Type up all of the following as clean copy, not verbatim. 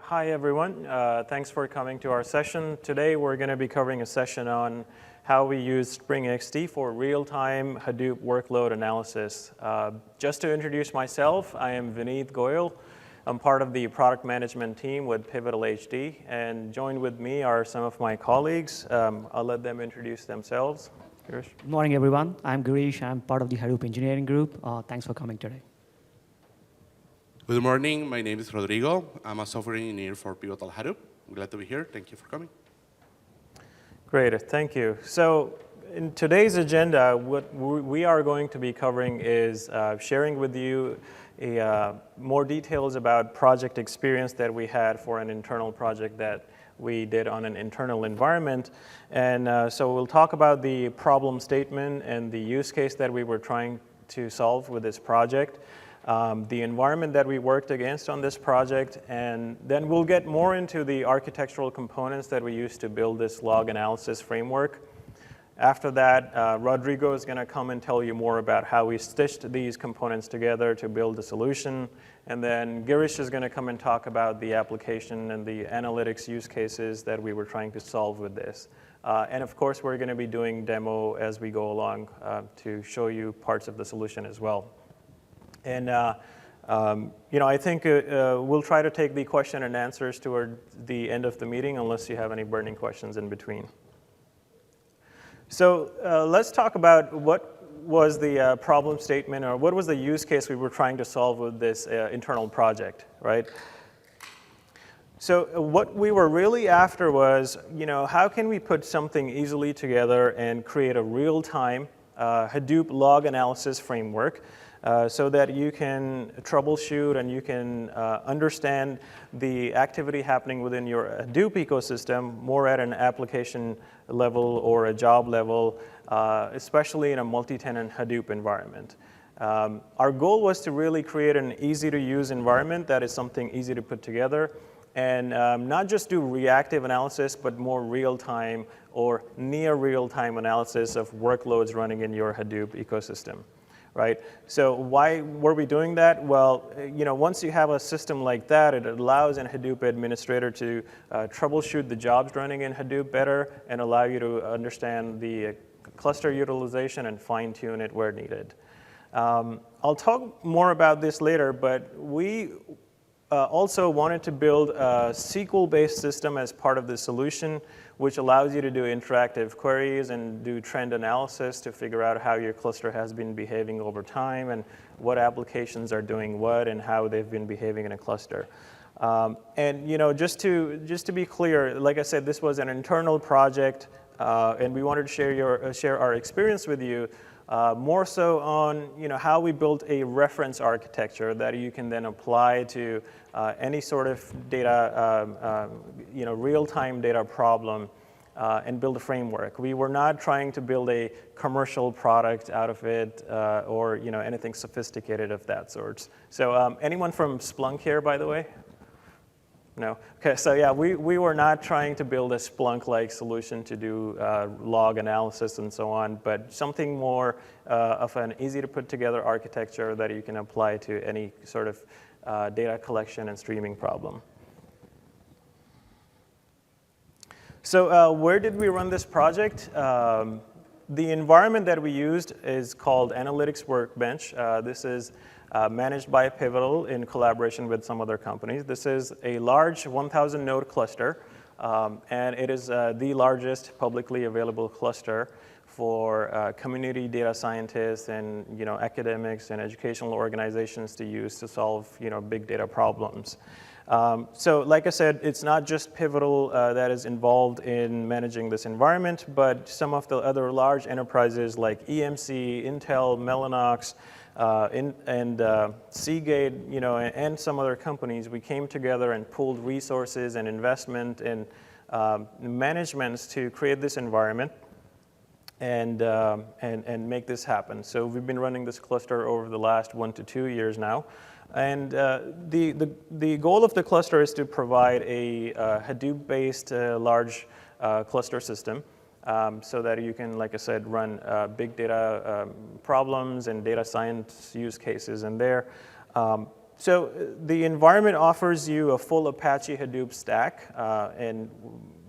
Hi, everyone. Thanks for coming to our session. Today, we're going to be covering a session on how we use Spring XD for real-time Hadoop workload analysis. Just to introduce myself, I am Vineet Goel. I'm part of the product management team with Pivotal HD, and joined with me are some of my colleagues. I'll let them introduce themselves. Girish. Good morning, everyone. I'm Girish. I'm part of the Hadoop engineering group. Thanks for coming today. Good morning. My name is Rodrigo. I'm a software engineer for Pivotal Hadoop. I'm glad to be here. Thank you for coming. Great. Thank you. So in today's agenda, what we are going to be covering is sharing with you more details about project experience that we had for an internal project that we did on an internal environment. And so we'll talk about the problem statement and the use case that we were trying to solve with this project. The environment that we worked against on this project, and then we'll get more into the architectural components that we used to build this log analysis framework. After that, Rodrigo is going to come and tell you more about how we stitched these components together to build a solution. And then Girish is going to come and talk about the application and the analytics use cases that we were trying to solve with this. And of course, we're going to be doing demo as we go along to show you parts of the solution as well. And I think we'll try to take the question and answers toward the end of the meeting, unless you have any burning questions in between. So let's talk about what was the problem statement, or what was the use case we were trying to solve with this internal project, right? So what we were really after was, how can we put something easily together and create a real-time Hadoop log analysis framework so that you can troubleshoot and you can understand the activity happening within your Hadoop ecosystem more at an application level or a job level, especially in a multi-tenant Hadoop environment. Our goal was to really create an easy-to-use environment that is something easy to put together, and not just do reactive analysis, but more real-time or near real-time analysis of workloads running in your Hadoop ecosystem. Right? So why were we doing that? Well, once you have a system like that, it allows a Hadoop administrator to troubleshoot the jobs running in Hadoop better and allow you to understand the cluster utilization and fine-tune it where needed. I'll talk more about this later, but we also wanted to build a SQL-based system as part of the solution, which allows you to do interactive queries and do trend analysis to figure out how your cluster has been behaving over time and what applications are doing what and how they've been behaving in a cluster. And just to be clear, like I said, this was an internal project, and we wanted to share our experience with you. More so on how we built a reference architecture that you can then apply to any sort of data, real-time data problem and build a framework. We were not trying to build a commercial product out of it or anything sophisticated of that sort. So anyone from Splunk here, by the way? No? Okay, so yeah, we were not trying to build a Splunk-like solution to do log analysis and so on, but something more of an easy-to-put-together architecture that you can apply to any sort of data collection and streaming problem. So where did we run this project? The environment that we used is called Analytics Workbench. This is managed by Pivotal in collaboration with some other companies. This is a large 1,000 node cluster, and it is the largest publicly available cluster for community data scientists and academics and educational organizations to use to solve big data problems. So like I said, it's not just Pivotal that is involved in managing this environment, but some of the other large enterprises like EMC, Intel, Mellanox, and Seagate, and some other companies, we came together and pooled resources and investment and managements to create this environment and make this happen. So we've been running this cluster over the last 1 to 2 years now. And the goal of the cluster is to provide a Hadoop-based large cluster system so that you can, like I said, run big data problems and data science use cases in there. So the environment offers you a full Apache Hadoop stack, and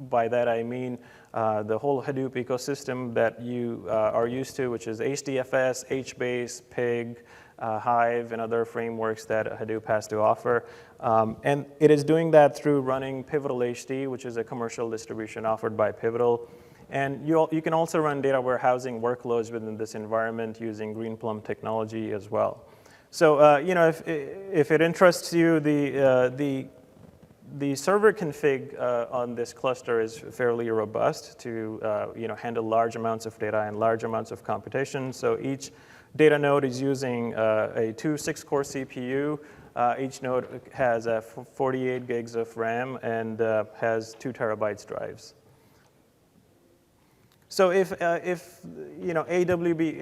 by that I mean the whole Hadoop ecosystem that you are used to, which is HDFS, HBase, Pig, Hive, and other frameworks that Hadoop has to offer. And it is doing that through running Pivotal HD, which is a commercial distribution offered by Pivotal. And you can also run data warehousing workloads within this environment using Greenplum technology as well. So if it interests you, the server config on this cluster is fairly robust to handle large amounts of data and large amounts of computation. So each data node is using a 2 6-core CPU. Each node has 48 gigs of RAM and has 2 terabytes drives. So if AWB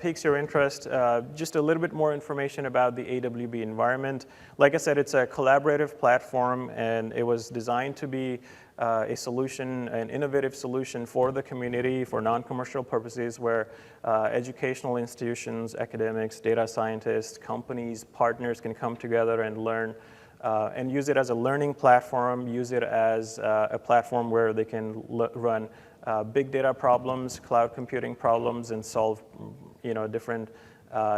piques your interest, just a little bit more information about the AWB environment. Like I said, it's a collaborative platform, and it was designed to be a solution, an innovative solution for the community for non-commercial purposes where educational institutions, academics, data scientists, companies, partners can come together and learn and use it as a learning platform, use it as a platform where they can run big data problems, cloud computing problems, and solve different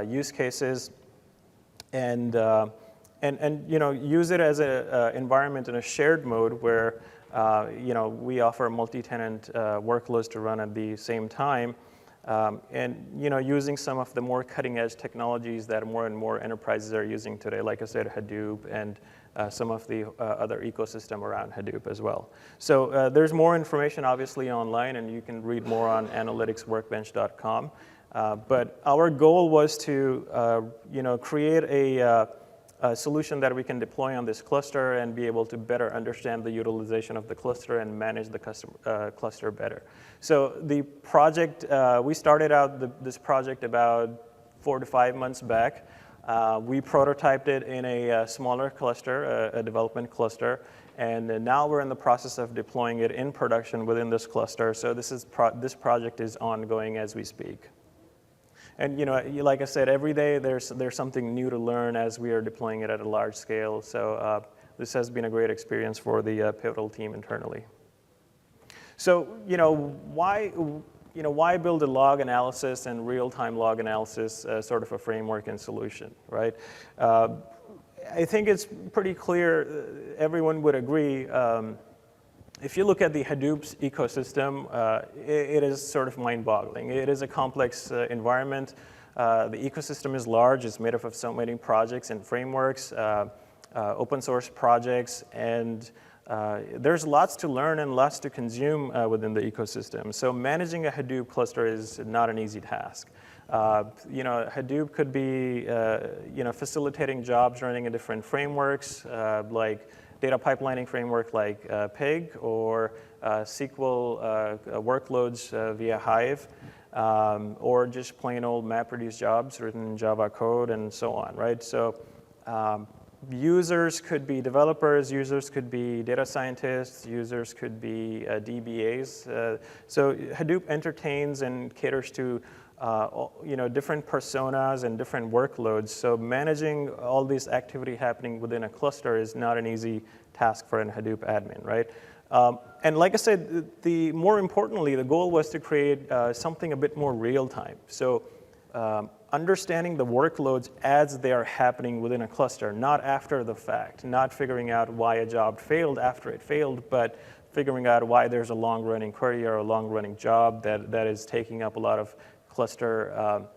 use cases, and use it as an environment in a shared mode where we offer multi-tenant workloads to run at the same time, and using some of the more cutting-edge technologies that more and more enterprises are using today, like I said, Hadoop and some of the other ecosystem around Hadoop as well. So there's more information obviously online, and you can read more on analyticsworkbench.com. But our goal was to create a solution that we can deploy on this cluster and be able to better understand the utilization of the cluster and manage the cluster better. So the project, we started out this project about 4 to 5 months back. We prototyped it in a smaller cluster, a development cluster, and now we're in the process of deploying it in production within this cluster. So this project is ongoing as we speak. And like I said, every day there's something new to learn as we are deploying it at a large scale. So this has been a great experience for the Pivotal team internally. So why build a log analysis and real-time log analysis sort of a framework and solution, right? I think it's pretty clear, everyone would agree, if you look at the Hadoop's ecosystem, it is sort of mind-boggling. It is a complex environment. The ecosystem is large. It's made up of so many projects and frameworks, open source projects, and there's lots to learn and lots to consume within the ecosystem. So managing a Hadoop cluster is not an easy task. Hadoop could be facilitating jobs running in different frameworks like data pipelining framework like Pig or SQL workloads via Hive, or just plain old MapReduce jobs written in Java code and so on, right? So users could be developers, users could be data scientists, users could be DBAs. So Hadoop entertains and caters to different personas and different workloads. So managing all this activity happening within a cluster is not an easy task for a Hadoop admin, right? And like I said, more importantly, the goal was to create something a bit more real time. So understanding the workloads as they are happening within a cluster, not after the fact, not figuring out why a job failed after it failed, but figuring out why there's a long-running query or a long-running job that is taking up a lot of cluster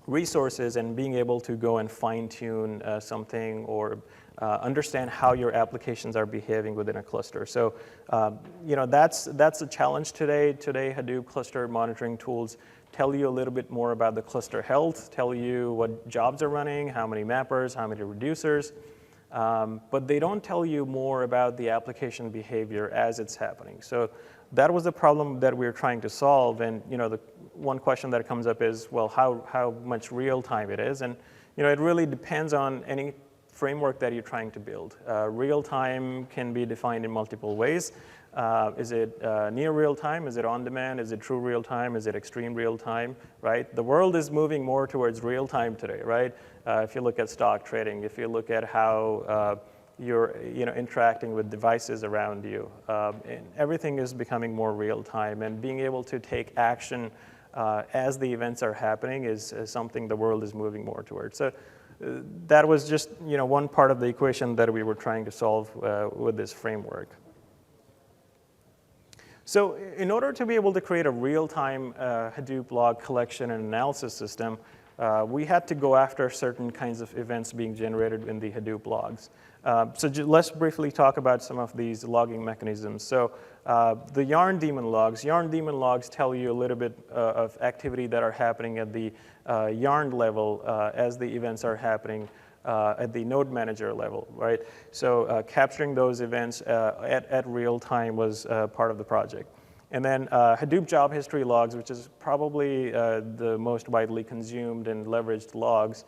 resources, and being able to go and fine-tune something or understand how your applications are behaving within a cluster. So that's a challenge today. Today, Hadoop cluster monitoring tools tell you a little bit more about the cluster health, tell you what jobs are running, how many mappers, how many reducers, but they don't tell you more about the application behavior as it's happening. So that was the problem that we were trying to solve, and the one question that comes up is, well, how much real time it is, and it really depends on any framework that you're trying to build. Real time can be defined in multiple ways. Is it near real time? Is it on demand? Is it true real time? Is it extreme real time, right? The world is moving more towards real time today, right? If you look at stock trading, if you look at how you're interacting with devices around you, and everything is becoming more real time, and being able to take action as the events are happening is something the world is moving more towards. So that was just one part of the equation that we were trying to solve with this framework. So in order to be able to create a real-time Hadoop log collection and analysis system, we had to go after certain kinds of events being generated in the Hadoop logs. So let's briefly talk about some of these logging mechanisms. So the yarn daemon logs tell you a little bit of activity that are happening at the yarn level as the events are happening at the node manager level, right? So capturing those events at real time was part of the project. And then Hadoop job history logs, which is probably the most widely consumed and leveraged logs,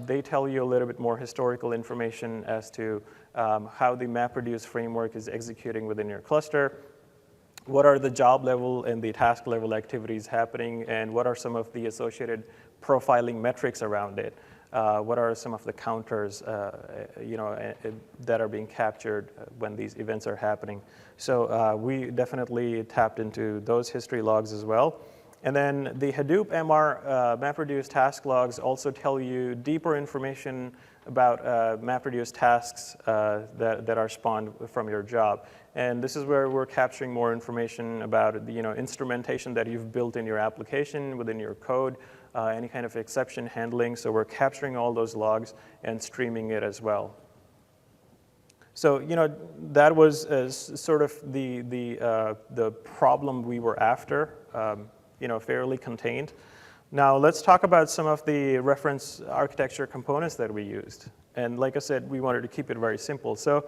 they tell you a little bit more historical information as to how the MapReduce framework is executing within your cluster, what are the job level and the task level activities happening, and what are some of the associated profiling metrics around it. What are some of the counters that are being captured when these events are happening. So we definitely tapped into those history logs as well. And then the Hadoop MR MapReduce task logs also tell you deeper information about MapReduce tasks that are spawned from your job. And this is where we're capturing more information about the instrumentation that you've built in your application, within your code, any kind of exception handling. So we're capturing all those logs and streaming it as well. So that was sort of the problem we were after, fairly contained. Now let's talk about some of the reference architecture components that we used. And like I said, we wanted to keep it very simple. So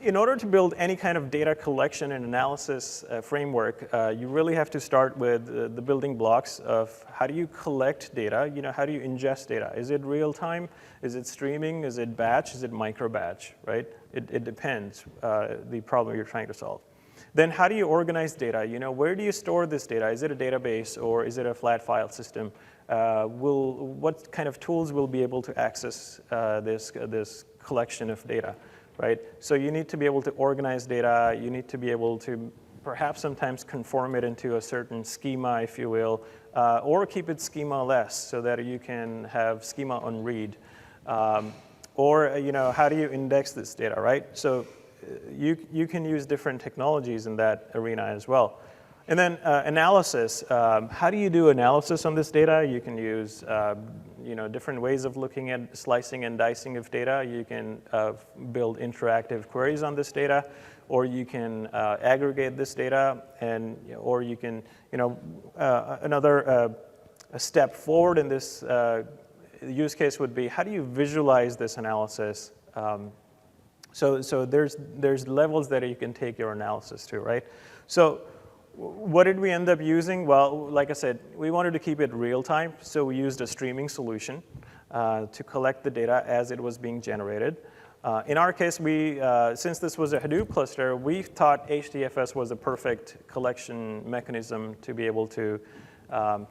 in order to build any kind of data collection and analysis framework, you really have to start with the building blocks of how do you collect data, how do you ingest data? Is it real time? Is it streaming? Is it batch? Is it micro batch, right? It depends, the problem you're trying to solve. Then how do you organize data? Where do you store this data? Is it a database or is it a flat file system? What kind of tools will be able to access this collection of data? Right? So you need to be able to organize data. You need to be able to perhaps sometimes conform it into a certain schema, if you will, or keep it schema-less so that you can have schema on read. Or how do you index this data, right? So you can use different technologies in that arena as well. And then analysis. How do you do analysis on this data? You can use different ways of looking at slicing and dicing of data. You can build interactive queries on this data, or you can aggregate this data, or you can, another step forward in this use case would be how do you visualize this analysis? So there's levels that you can take your analysis to, right? So what did we end up using? Well, like I said, we wanted to keep it real time, so we used a streaming solution to collect the data as it was being generated. In our case, since this was a Hadoop cluster, we thought HDFS was a perfect collection mechanism to be able to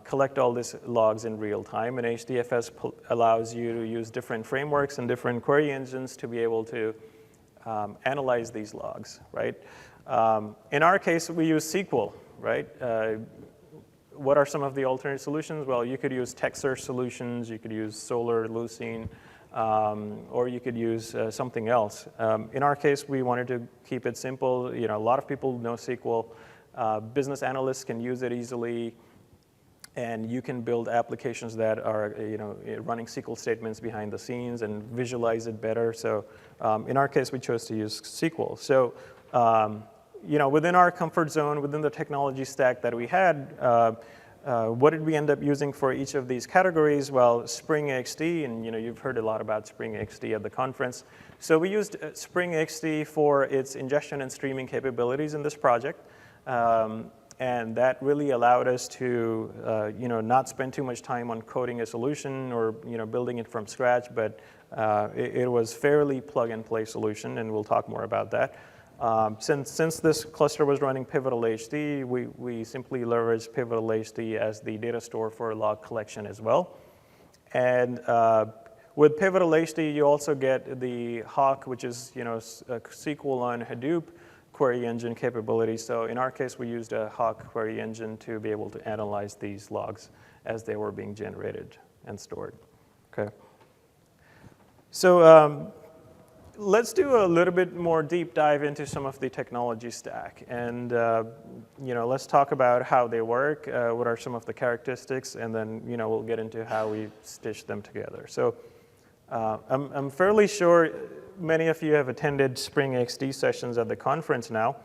collect all these logs in real time. And HDFS allows you to use different frameworks and different query engines to be able to analyze these logs, right? In our case, we use SQL, right? What are some of the alternate solutions? Well, you could use text search solutions, you could use Solr, Lucene, or you could use something else. In our case, we wanted to keep it simple. A lot of people know SQL. Business analysts can use it easily, and you can build applications that are running SQL statements behind the scenes and visualize it better. So in our case, we chose to use SQL. So within our comfort zone, within the technology stack that we had, what did we end up using for each of these categories? Well, Spring XD, and you've heard a lot about Spring XD at the conference. So we used Spring XD for its ingestion and streaming capabilities in this project. And that really allowed us to not spend too much time on coding a solution or building it from scratch, but it was fairly plug-and-play solution, and we'll talk more about that. Since this cluster was running Pivotal HD, we simply leveraged Pivotal HD as the data store for log collection as well. And with Pivotal HD, you also get the HAWQ, which is a SQL on Hadoop query engine capability. So in our case, we used a HAWQ query engine to be able to analyze these logs as they were being generated and stored. Okay. So let's do a little bit more deep dive into some of the technology stack, and let's talk about how they work, what are some of the characteristics, and then we'll get into how we stitch them together. So I'm fairly sure many of you have attended Spring XD sessions at the conference now,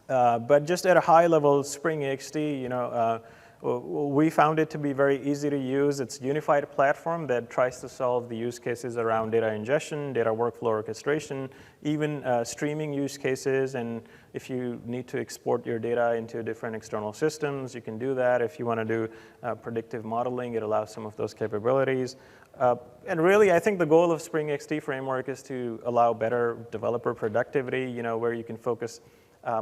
but just at a high level, Spring XD, we found it to be very easy to use. It's a unified platform that tries to solve the use cases around data ingestion, data workflow orchestration, even streaming use cases. And if you need to export your data into different external systems, you can do that. If you want to do predictive modeling, it allows some of those capabilities. And really, I think the goal of Spring XD framework is to allow better developer productivity, where you can focus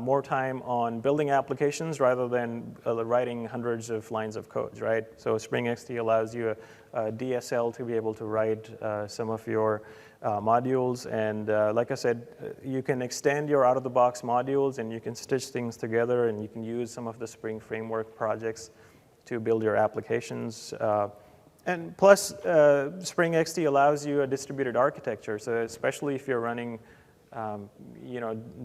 more time on building applications rather than writing hundreds of lines of code, right? So Spring XD allows you a DSL to be able to write some of your modules. And like I said, you can extend your out-of-the-box modules, and you can stitch things together, and you can use some of the Spring Framework projects to build your applications. And plus, Spring XD allows you a distributed architecture. So especially if you're running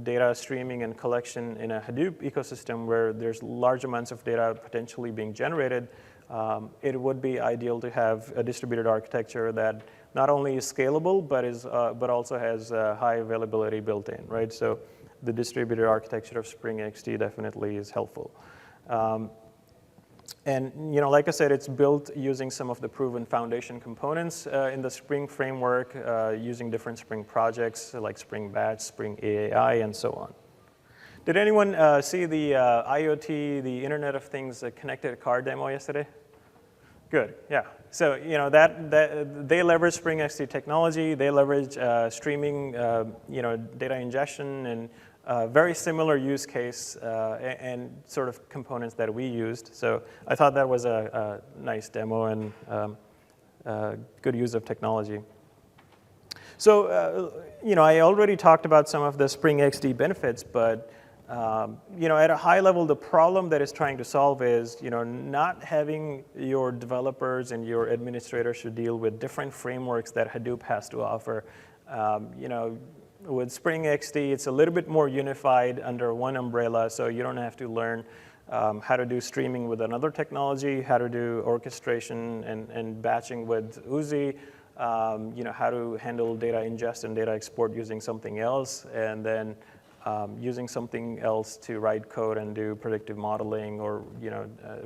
data streaming and collection in a Hadoop ecosystem where there's large amounts of data potentially being generated, it would be ideal to have a distributed architecture that not only is scalable, but also has high availability built in, right? So the distributed architecture of Spring XD definitely is helpful. And like I said, it's built using some of the proven foundation components in the Spring framework, using different Spring projects like Spring Batch, Spring AAI, and so on. Did anyone see the IoT, the Internet of Things connected car demo yesterday? Good, yeah. So they leverage Spring XD technology. They leverage streaming, data ingestion, and very similar use case and sort of components that we used. So I thought that was a nice demo and good use of technology. So I already talked about some of the Spring XD benefits, but at a high level, the problem that it's trying to solve is not having your developers and your administrators to deal with different frameworks that Hadoop has to offer. With Spring XD, it's a little bit more unified under one umbrella, so you don't have to learn how to do streaming with another technology, how to do orchestration and batching with Uzi, how to handle data ingest and data export using something else, and then using something else to write code and do predictive modeling or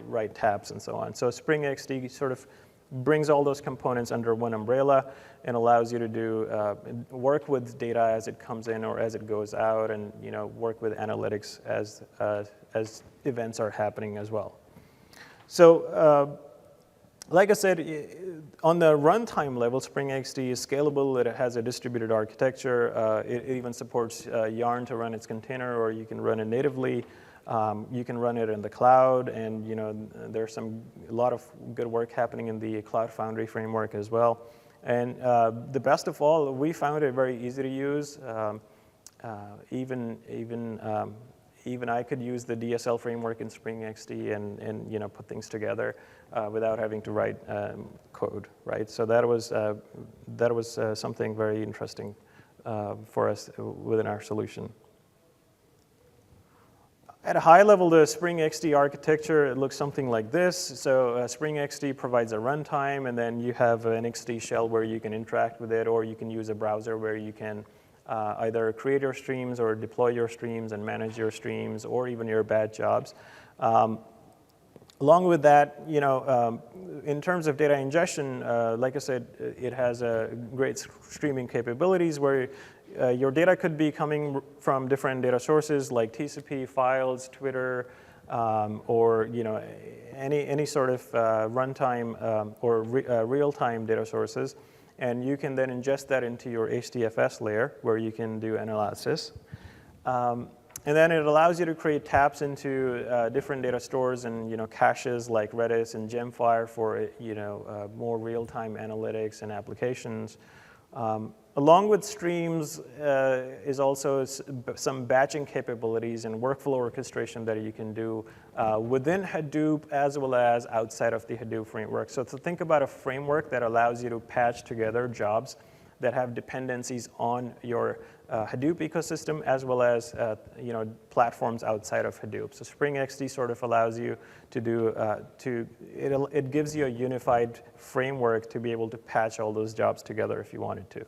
write tabs and so on. So Spring XD sort of brings all those components under one umbrella and allows you to do work with data as it comes in or as it goes out, and work with analytics as events are happening as well. So like I said, on the runtime level, Spring XD is scalable. It has a distributed architecture. It even supports Yarn to run its container, or you can run it natively. You can run it in the cloud, and there's a lot of good work happening in the Cloud Foundry framework as well. And the best of all, we found it very easy to use. Even I could use the DSL framework in Spring XD and put things together without having to write code, right? So that was something very interesting for us within our solution. At a high level, the Spring XD architecture, it looks something like this. So Spring XD provides a runtime, and then you have an XD shell where you can interact with it, or you can use a browser where you can either create your streams or deploy your streams and manage your streams, or even your batch jobs. Along with that, in terms of data ingestion, like I said, it has great streaming capabilities where your data could be coming from different data sources like TCP, files, Twitter, or any sort of runtime or real-time data sources. And you can then ingest that into your HDFS layer where you can do analysis. And then it allows you to create taps into different data stores and caches like Redis and GemFire for more real-time analytics and applications. Along with streams is also some batching capabilities and workflow orchestration that you can do within Hadoop as well as outside of the Hadoop framework. So to think about a framework that allows you to patch together jobs that have dependencies on your Hadoop ecosystem as well as platforms outside of Hadoop. So Spring XD sort of allows you to do it gives you a unified framework to be able to patch all those jobs together if you wanted to.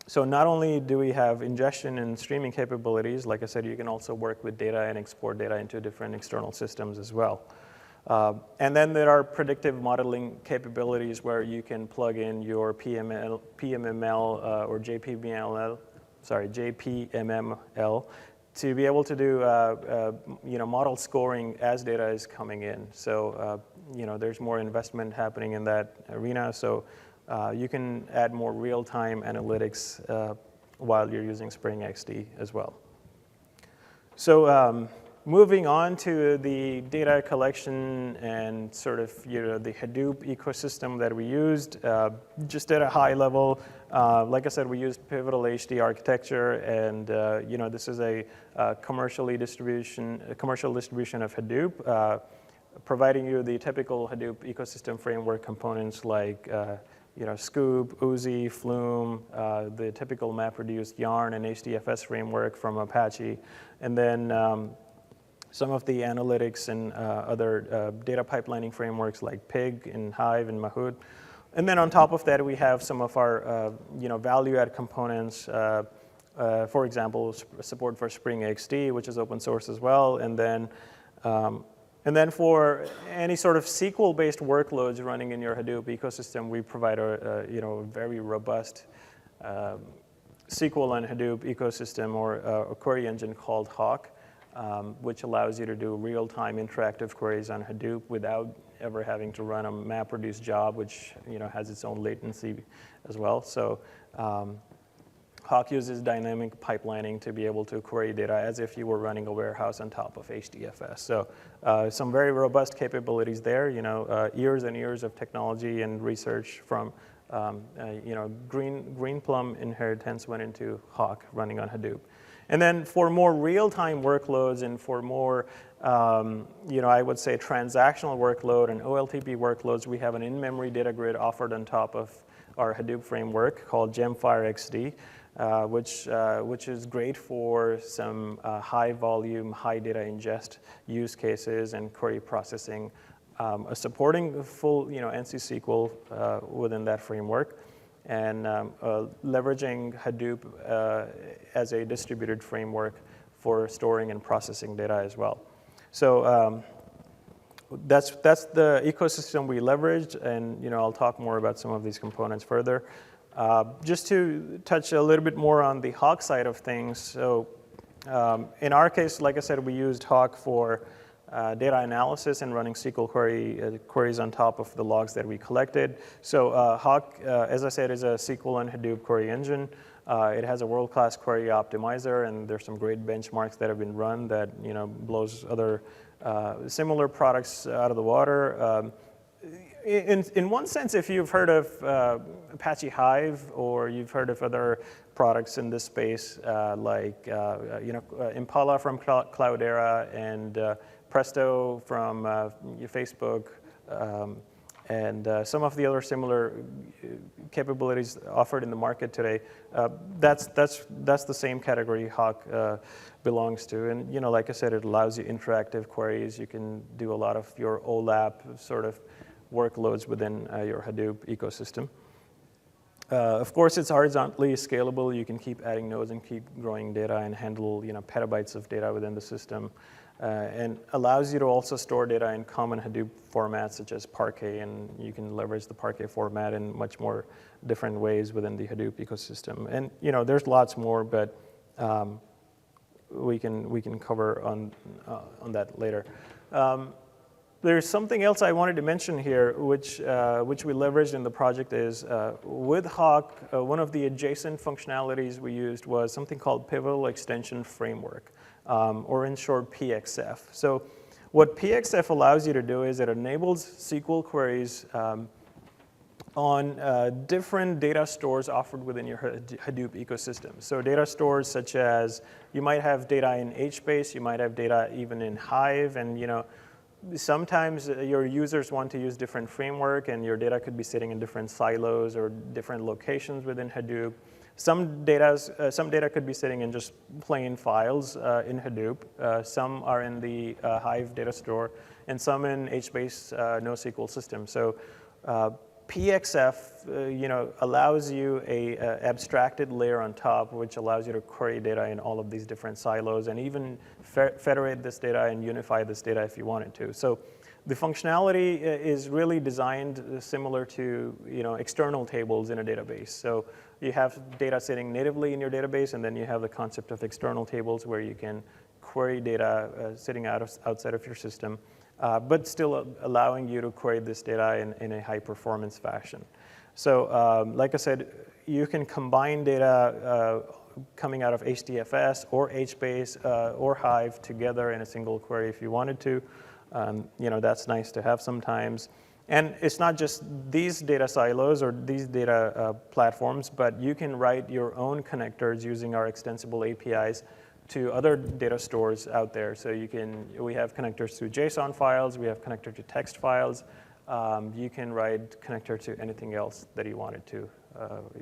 So not only do we have ingestion and streaming capabilities, like I said, you can also work with data and export data into different external systems as well. And then there are predictive modeling capabilities where you can plug in your PMML or JPML to be able to do model scoring as data is coming in. So there's more investment happening in that arena. So you can add more real-time analytics while you're using Spring XD as well. So moving on to the data collection and sort of the Hadoop ecosystem that we used, just at a high level, like I said, we used Pivotal HD architecture, and this is a commercial distribution of Hadoop, providing you the typical Hadoop ecosystem framework components like Scoop, Uzi, Flume, the typical MapReduce, Yarn, and HDFS framework from Apache, and then some of the analytics and other data pipelining frameworks like Pig and Hive and Mahout. And then on top of that, we have some of our value-add components. For example, support for Spring XD, which is open source as well, and then for any sort of SQL-based workloads running in your Hadoop ecosystem, we provide a very robust SQL and Hadoop ecosystem or a query engine called HAWQ, which allows you to do real-time interactive queries on Hadoop without ever having to run a MapReduce job, which has its own latency as well. So HAWQ uses dynamic pipelining to be able to query data as if you were running a warehouse on top of HDFS. So some very robust capabilities there. Years and years of technology and research from Greenplum inheritance went into HAWQ running on Hadoop. And then for more real-time workloads and for more, I would say transactional workload and OLTP workloads, we have an in-memory data grid offered on top of our Hadoop framework called GemFire XD, which is great for some high volume, high data ingest use cases and query processing, supporting full NC SQL within that framework, and leveraging Hadoop as a distributed framework for storing and processing data as well. So that's the ecosystem we leveraged, and I'll talk more about some of these components further. Just to touch a little bit more on the HAWQ side of things. So in our case, like I said, we used HAWQ for data analysis and running SQL queries on top of the logs that we collected. So HAWQ, as I said, is a SQL and Hadoop query engine. It has a world-class query optimizer, and there's some great benchmarks that have been run that blows other similar products out of the water. In one sense, if you've heard of Apache Hive or you've heard of other products in this space like Impala from Cloudera and Presto from Facebook, and some of the other similar capabilities offered in the market today, that's the same category HAWQ belongs to. And like I said, it allows you interactive queries. You can do a lot of your OLAP sort of workloads within your Hadoop ecosystem. Of course, it's horizontally scalable. You can keep adding nodes and keep growing data and handle petabytes of data within the system, and allows you to also store data in common Hadoop formats such as Parquet, and you can leverage the Parquet format in much more different ways within the Hadoop ecosystem. And there's lots more, but we can cover on that later. There's something else I wanted to mention here, which we leveraged in the project is with HAWQ, one of the adjacent functionalities we used was something called Pivotal Extension Framework, or in short, PXF. So what PXF allows you to do is it enables SQL queries on different data stores offered within your Hadoop ecosystem. So data stores such as, you might have data in HBase, you might have data even in Hive, and sometimes your users want to use different framework and your data could be sitting in different silos or different locations within Hadoop. Some data could be sitting in just plain files in Hadoop. Some are in the Hive data store and some in HBase NoSQL system. So PXF allows you a abstracted layer on top, which allows you to query data in all of these different silos and even federate this data and unify this data if you wanted to. So the functionality is really designed similar to external tables in a database. So you have data sitting natively in your database, and then you have the concept of external tables where you can query data sitting outside of your system. But still allowing you to query this data in a high performance fashion. So like I said, you can combine data coming out of HDFS or HBase or Hive together in a single query if you wanted to. That's nice to have sometimes. And it's not just these data silos or these data platforms, but you can write your own connectors using our extensible APIs to other data stores out there. So we have connectors to JSON files, we have connector to text files. You can write connector to anything else that you wanted to,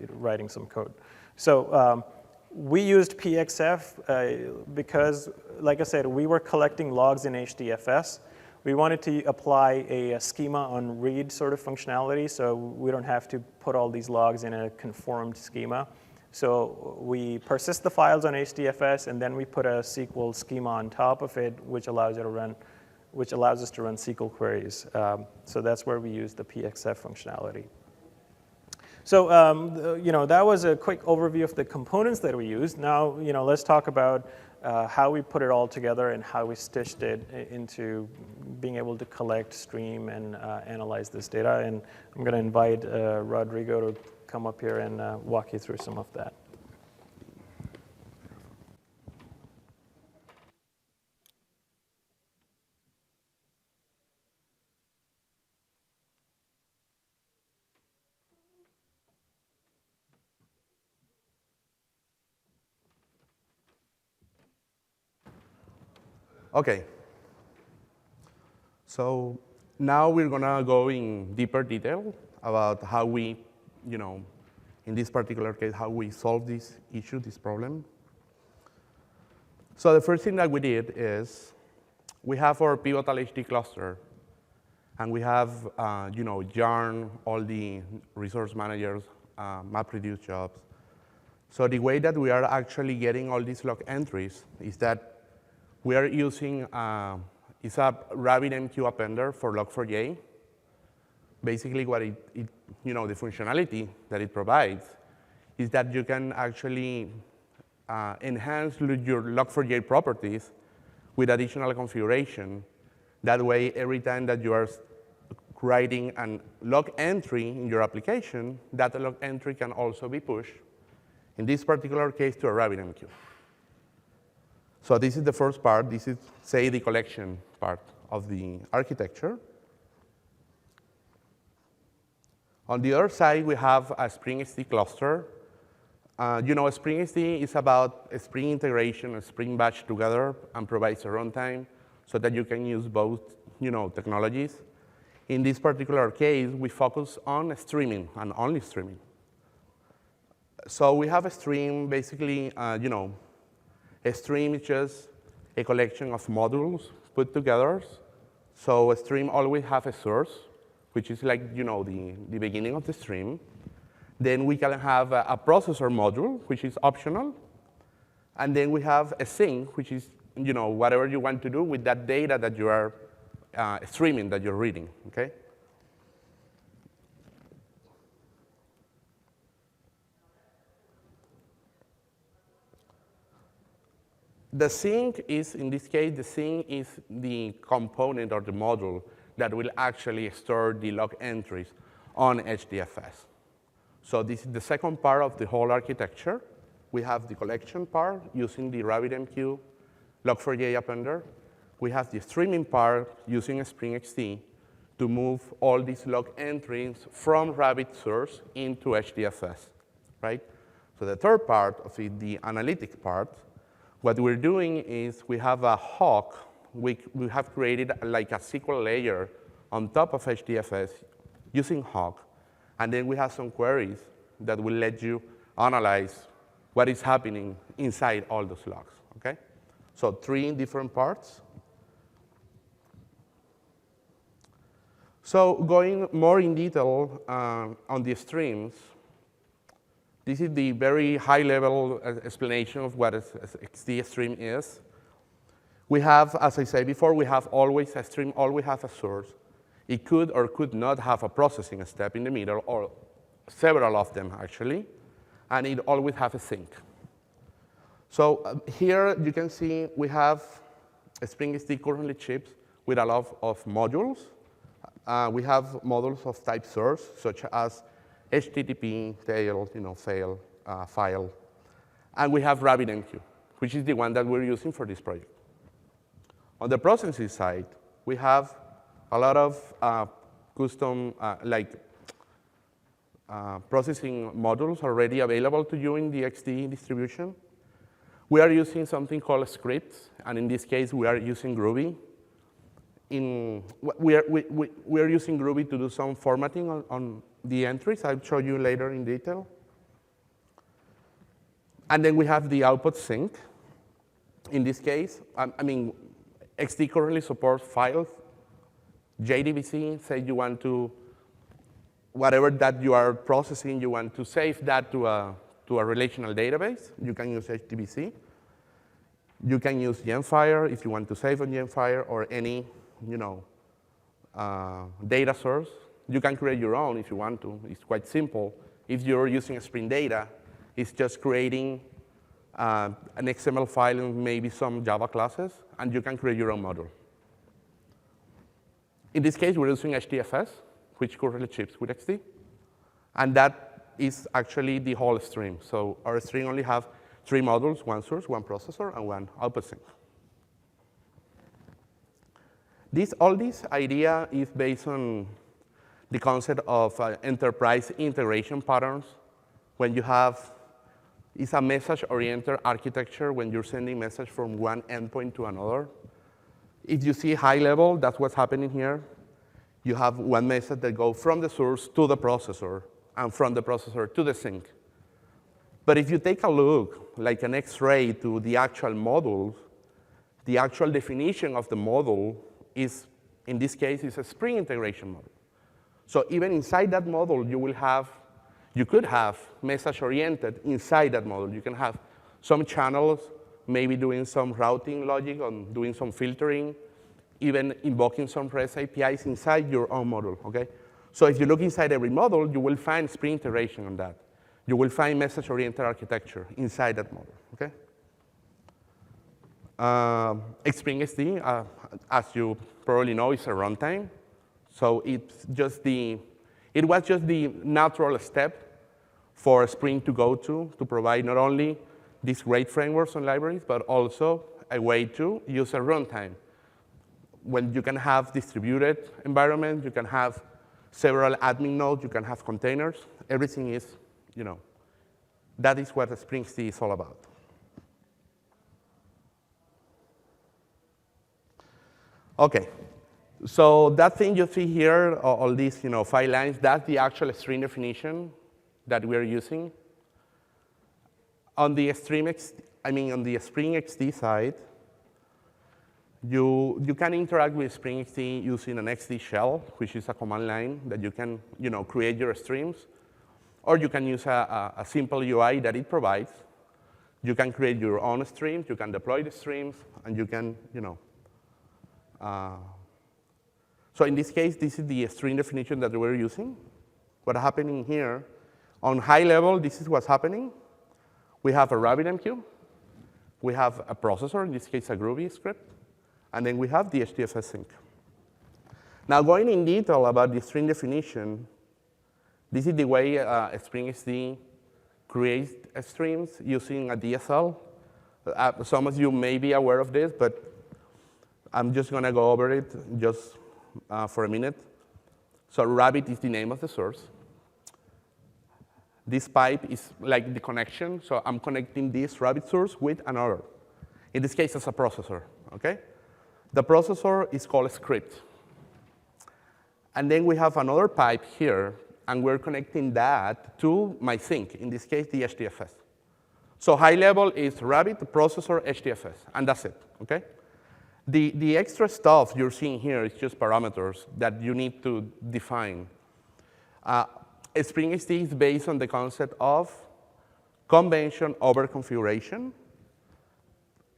writing some code. So we used PXF because, like I said, we were collecting logs in HDFS. We wanted to apply a schema on read sort of functionality, so we don't have to put all these logs in a conformed schema. So we persist the files on HDFS, and then we put a SQL schema on top of it, which allows us to run SQL queries. So that's where we use the PXF functionality. So that was a quick overview of the components that we used. Now let's talk about how we put it all together and how we stitched it into being able to collect, stream, and analyze this data. And I'm going to invite Rodrigo to come up here and walk you through some of that. Okay. So now we're going to go in deeper detail about how we, in this particular case, how we solve this issue, this problem. So the first thing that we did is we have our pivotal HD cluster, and we have, yarn, all the resource managers, MapReduce jobs. So the way that we are actually getting all these log entries is that we are using it's a RabbitMQ appender for Log4j. Basically, what the functionality that it provides is that you can actually enhance your Log4j properties with additional configuration. That way, every time that you are writing a log entry in your application, that log entry can also be pushed, in this particular case, to a RabbitMQ. So this is the first part. This is, say, the collection part of the architecture. On the other side, we have a Spring XD cluster. Spring XD is about a Spring integration and Spring Batch together and provides a runtime so that you can use both technologies. In this particular case, we focus on streaming and only streaming. So we have a stream, basically, a stream is just a collection of modules put together. So a stream always has a source, which is like the beginning of the stream. Then we can have a processor module, which is optional. And then we have a sink, which is whatever you want to do with that data that you are streaming, that you're reading. Okay? The sink is, in this case, the sink is the component or the module that will actually store the log entries on HDFS. So this is the second part of the whole architecture. We have the collection part using the RabbitMQ Log4j appender. We have the streaming part using Spring XD to move all these log entries from Rabbit source into HDFS, right? So the third part of it, the analytic part, what we're doing is we have a HAWQ. We have created like a SQL layer on top of HDFS using HAWQ. And then we have some queries that will let you analyze what is happening inside all those logs, okay? So 3 different parts. So going more in detail on the streams, this is the very high-level explanation of what XD stream is. We have, as I said before, we have always a stream, always have a source. It could or could not have a processing step in the middle, or several of them, actually. And it always has a sink. So here you can see we have Spring XD currently ships with a lot of modules. We have modules of type source, such as HTTP, tail, fail, file. And we have RabbitMQ, which is the one that we're using for this project. On the processing side, we have a lot of custom, processing modules already available to you in the XD distribution. We are using something called scripts, and in this case, we are using Groovy. We are using Groovy to do some formatting on the entries. I'll show you later in detail. And then we have the output sync. In this case, XD currently supports files. JDBC, say you want to, whatever that you are processing, you want to save that to a relational database, you can use HDBC. You can use GemFire if you want to save on GemFire or any data source. You can create your own if you want to. It's quite simple. If you're using Spring Data, it's just creating an XML file and maybe some Java classes, and you can create your own module. In this case, we're using HDFS, which currently ships with XD. And that is actually the whole stream. So our stream only have 3 modules, 1 source, 1 processor, and 1 output sync. All this idea is based on the concept of enterprise integration patterns. When you have, it's a message-oriented architecture when you're sending message from one endpoint to another. If you see high level, that's what's happening here. You have one message that goes from the source to the processor, and from the processor to the sink. But if you take a look, like an X-ray to the actual module, the actual definition of the module is, in this case, is a Spring integration module. So even inside that module, you could have message-oriented inside that module. You can have some channels, maybe doing some routing logic and doing some filtering, even invoking some REST APIs inside your own module, okay? So if you look inside every module, you will find Spring integration on that. You will find message-oriented architecture inside that module, okay? Spring XD, as you probably know, is a runtime. So it was just the natural step for Spring to go to provide not only these great frameworks and libraries, but also a way to use a runtime. When you can have distributed environments, you can have several admin nodes, you can have containers. Everything is, that is what Spring XD is all about. OK, so that thing you see here, all these 5 lines, that's the actual stream definition that we're using. On the Spring XD side, you can interact with Spring XD using an XD shell, which is a command line that you can create your streams. Or you can use a simple UI that it provides. You can create your own streams. You can deploy the streams. And you can, so in this case, this is the stream definition that we're using. What's happening here, on high level, this is what's happening. We have a RabbitMQ. We have a processor, in this case, a Groovy script. And then we have the HDFS sync. Now, going in detail about the string definition, this is the way Spring XD creates streams using a DSL. Some of you may be aware of this, but I'm just going to go over it just for a minute. So rabbit is the name of the source. This pipe is like the connection. So I'm connecting this rabbit source with another. In this case, it's a processor. Okay? The processor is called a script. And then we have another pipe here, and we're connecting that to my sink, in this case, the HDFS. So high level is rabbit, processor, HDFS, and that's it. Okay? The extra stuff you're seeing here is just parameters that you need to define. Spring XD is based on the concept of convention over configuration.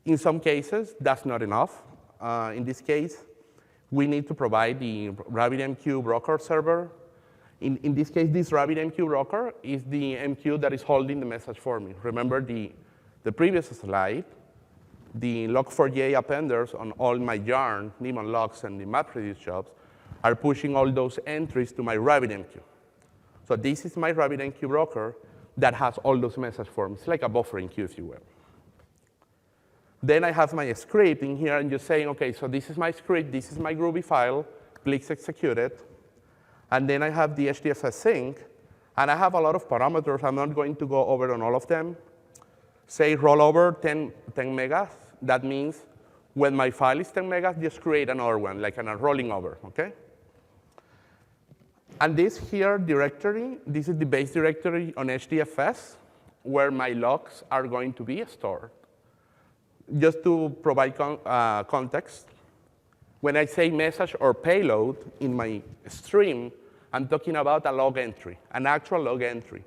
In some cases, that's not enough. In this case, we need to provide the RabbitMQ broker server. In this case, this RabbitMQ broker is the MQ that is holding the message for me. Remember the previous slide, the log4j appenders on all my yarn, daemon logs, and the MapReduce jobs are pushing all those entries to my RabbitMQ. So this is my RabbitMQ broker that has all those message forms. It's like a buffering queue, if you will. Then I have my script in here, and just saying, OK, so this is my script. This is my Groovy file. Please execute it. And then I have the HDFS sink. And I have a lot of parameters. I'm not going to go over on all of them. Say rollover 10 megas. That means when my file is 10 megas, just create another one, like a rolling over. OK? And this here directory, this is the base directory on HDFS, where my logs are going to be stored. Just to provide context, when I say message or payload in my stream, I'm talking about a log entry, an actual log entry.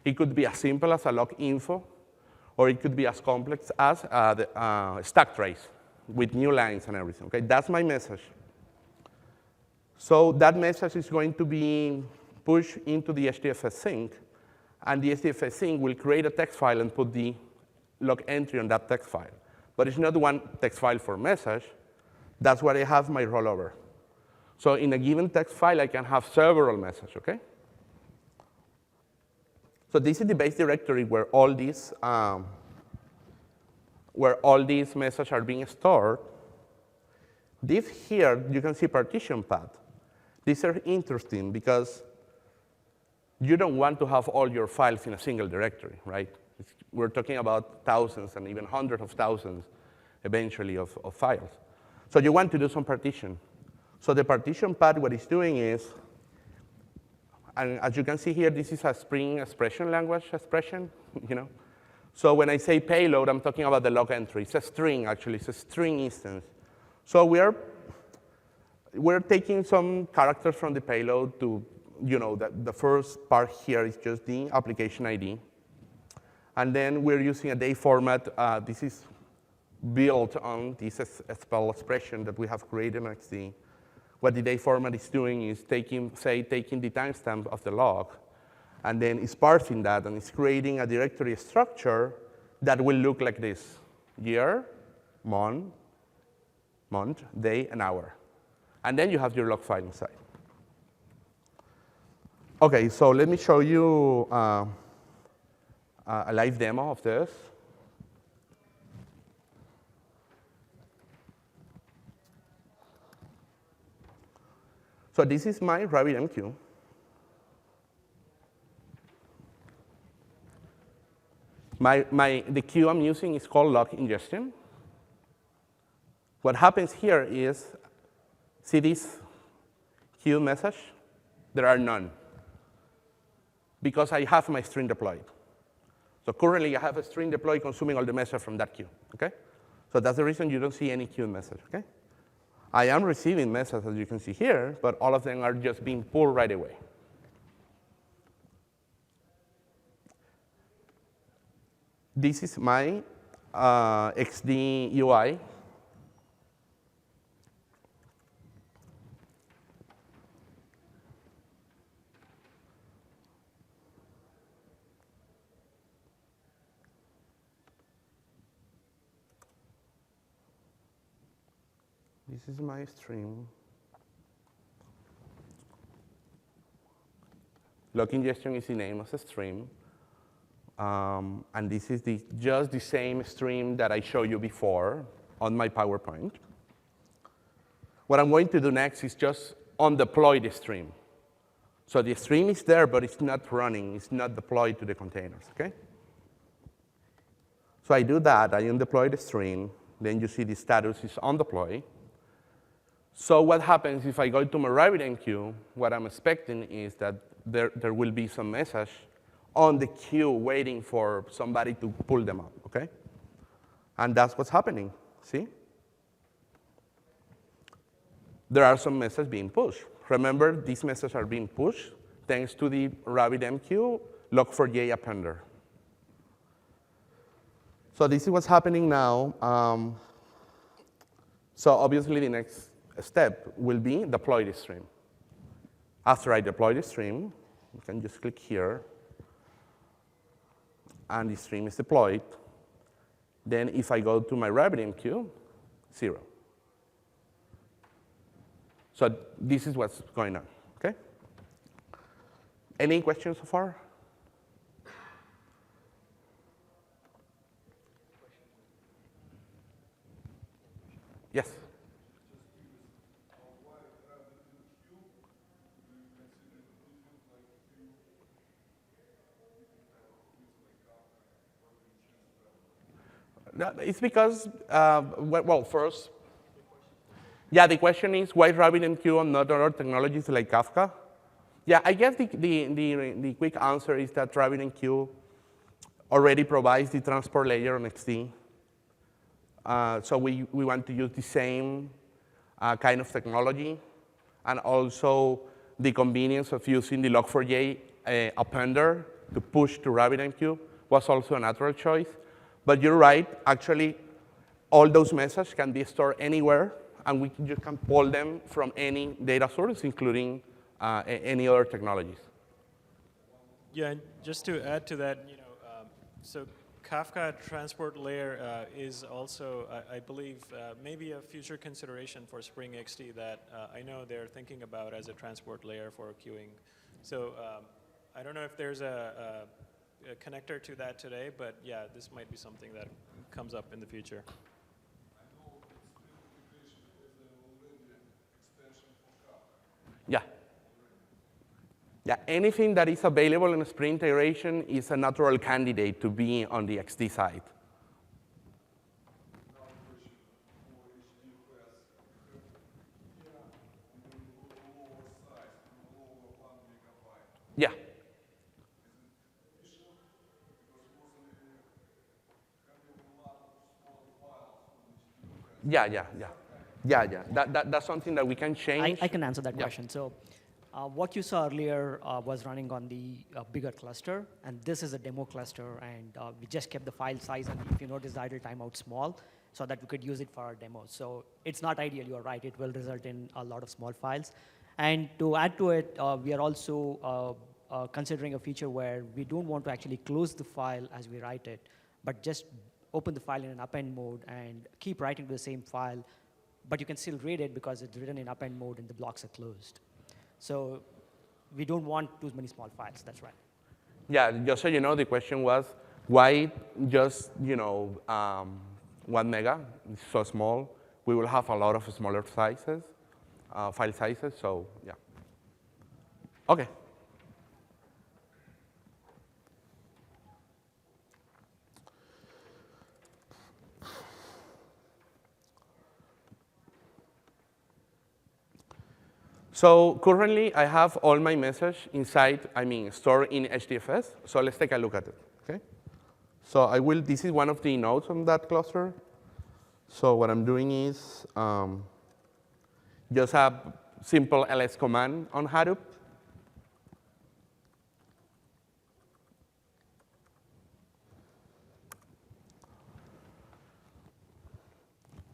It could be as simple as a log info, or it could be as complex as the stack trace with new lines and everything. Okay, that's my message. So that message is going to be pushed into the HDFS sink, and the HDFS sink will create a text file and put the log entry on that text file. But it's not one text file for message. That's where I have my rollover. So in a given text file, I can have several messages, OK? So this is the base directory where all these messages are being stored. This here, you can see partition path. These are interesting because you don't want to have all your files in a single directory, right? We're talking about thousands and even hundreds of thousands, eventually, of files. So you want to do some partition. So the partition path, what it's doing is, and as you can see here, this is a Spring expression language expression. So when I say payload, I'm talking about the log entry. It's a string, actually. It's a string instance. So we're taking some characters from the payload to, the first part here is just the application ID. And then we're using a date format. This is built on this spell expression that we have created in XD. What the date format is doing is taking the timestamp of the log, and then it's parsing that, and it's creating a directory structure that will look like this: year, month, day, and hour. And then you have your log file inside. OK, so let me show you a live demo of this. So this is my RabbitMQ. The queue I'm using is called log ingestion. What happens here is, see this queue message? There are none, because I have my string deployed. So currently, I have a string deployed consuming all the message from that queue. Okay? So that's the reason you don't see any queue message. Okay? I am receiving messages, as you can see here, but all of them are just being pulled right away. This is my XD UI. This is my stream. Log ingestion is the name of the stream. And this is just the same stream that I showed you before on my PowerPoint. What I'm going to do next is just undeploy the stream. So the stream is there, but it's not running. It's not deployed to the containers, OK? So I do that. I undeploy the stream. Then you see the status is undeployed. So what happens if I go to my RabbitMQ, what I'm expecting is that there will be some message on the queue waiting for somebody to pull them up, OK? And that's what's happening, see? There are some messages being pushed. Remember, these messages are being pushed thanks to the RabbitMQ log4j appender. So this is what's happening now. So obviously, the next step will be deploy the stream. After I deploy the stream, you can just click here. And the stream is deployed. Then if I go to my RabbitMQ, 0. So this is what's going on, OK? Any questions so far? Yes? No, it's because, well, first, yeah, the question is why RabbitMQ and not other technologies like Kafka? Yeah, I guess the quick answer is that RabbitMQ already provides the transport layer on XD. So we want to use the same kind of technology, and also the convenience of using the log4j appender to push to RabbitMQ was also a natural choice. But you're right, actually, all those messages can be stored anywhere, and you can pull them from any data source, including any other technologies. Yeah, and just to add to that, so Kafka transport layer is also, I believe, maybe a future consideration for Spring XD that I know they're thinking about as a transport layer for queuing. So I don't know if there's a connector to that today, but yeah, this might be something that comes up in the future. Yeah. Yeah, anything that is available in Spring integration is a natural candidate to be on the XD side. Yeah. Yeah. That's something that we can change. I can answer that question. So what you saw earlier was running on the bigger cluster, and this is a demo cluster, and we just kept the file size, and if you notice, the idle timeout small, so that we could use it for our demos. So it's not ideal, you're right, it will result in a lot of small files. And to add to it, we are also considering a feature where we don't want to actually close the file as we write it, but just open the file in an append mode and keep writing to the same file, but you can still read it because it's written in append mode and the blocks are closed. So we don't want too many small files, that's right. Yeah, just so you know, the question was, why just 1 mega? It's so small. We will have a lot of smaller sizes, file sizes, so yeah. OK. So currently, I have all my message inside, stored in HDFS. So let's take a look at it, OK? So this is one of the nodes on that cluster. So what I'm doing is just a simple ls command on Hadoop.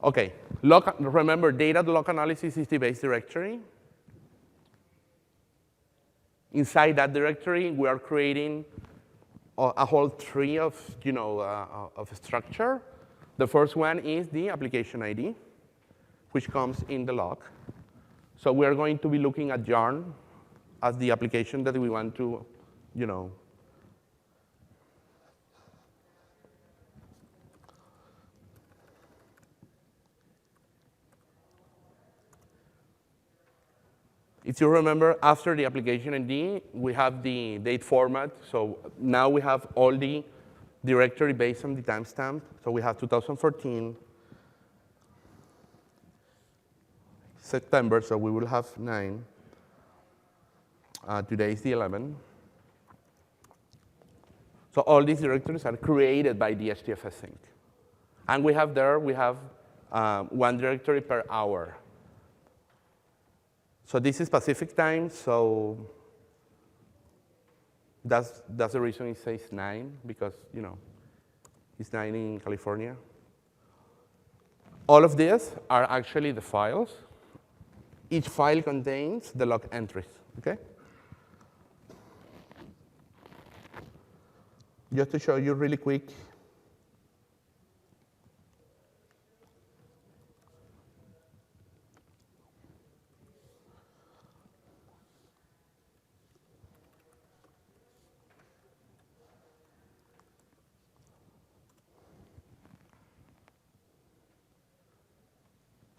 OK, remember, data log analysis is the base directory. Inside that directory, we are creating a whole tree of, of structure. The first one is the application ID, which comes in the log. So we are going to be looking at Yarn as the application that we want to you know, if you remember, after the application ID, we have the date format. So now we have all the directory based on the timestamp. So we have 2014, September, so we will have 9. Today is the 11th. So all these directories are created by the HDFS sync. And we have one directory per hour. So this is Pacific time, so that's the reason it says 9, because it's 9 in California. All of these are actually the files. Each file contains the log entries, okay? Just to show you really quick.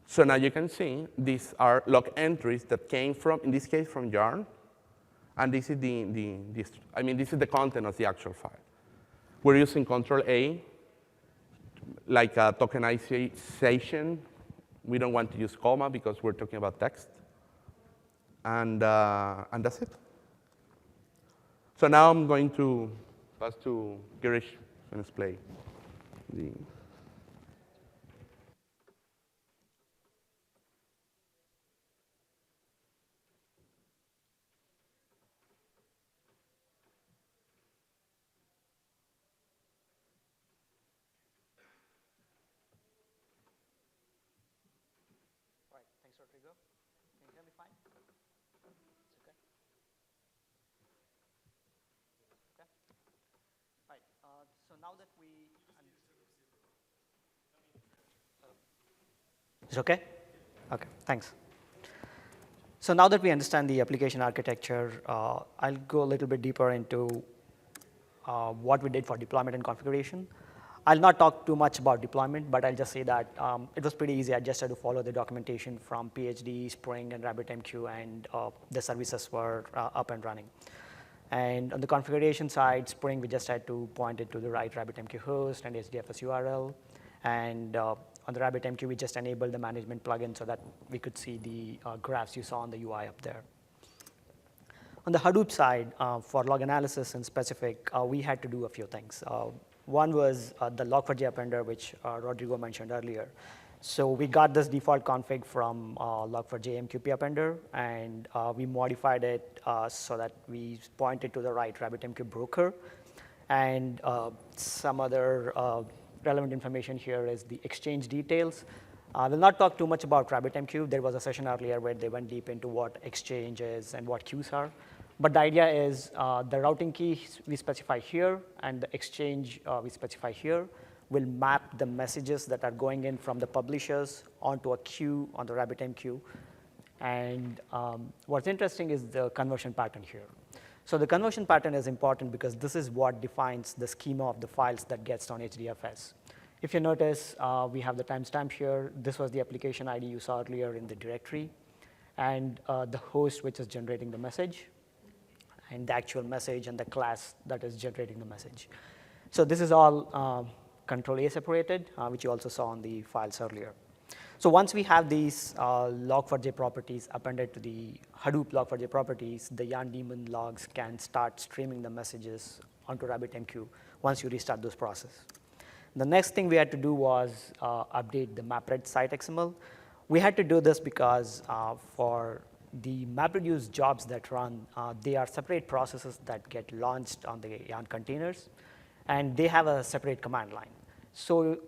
So now you can see these are log entries that came from, in this case, from Yarn. And this is this is the content of the actual file. We're using Control-A, like a tokenization. We don't want to use comma because we're talking about text. And that's it. So now I'm going to pass to Girish to display the. Right, thanks, Rodrigo. Can you hear me fine? It's okay. Okay. Right. So now that we. Is it okay? Okay, thanks. So now that we understand the application architecture, I'll go a little bit deeper into what we did for deployment and configuration. I'll not talk too much about deployment, but I'll just say that it was pretty easy. I just had to follow the documentation from PhD, Spring, and RabbitMQ, and the services were up and running. And on the configuration side, Spring, we just had to point it to the right RabbitMQ host and HDFS URL. And on the RabbitMQ, we just enabled the management plugin so that we could see the graphs you saw on the UI up there. On the Hadoop side, for log analysis in specific, we had to do a few things. One was the log4j appender, which Rodrigo mentioned earlier. So we got this default config from log4j AMQP appender, and we modified it so that we pointed to the right RabbitMQ broker. And some other relevant information here is the exchange details. We'll not talk too much about RabbitMQ. There was a session earlier where they went deep into what exchange is and what queues are. But the idea is the routing key we specify here and the exchange we specify here will map the messages that are going in from the publishers onto a queue on the RabbitMQ. And what's interesting is the conversion pattern here. So the conversion pattern is important because this is what defines the schema of the files that gets on HDFS. If you notice, we have the timestamp here. This was the application ID you saw earlier in the directory, and the host which is generating the message, and the actual message and the class that is generating the message. So this is all Control-A separated, which you also saw on the files earlier. So once we have these log4j properties appended to the Hadoop log4j properties, the yarn daemon logs can start streaming the messages onto RabbitMQ once you restart those processes. The next thing we had to do was update the mapred-site.xml. We had to do this because for the MapReduce jobs that run, they are separate processes that get launched on the yarn containers, and they have a separate command line. So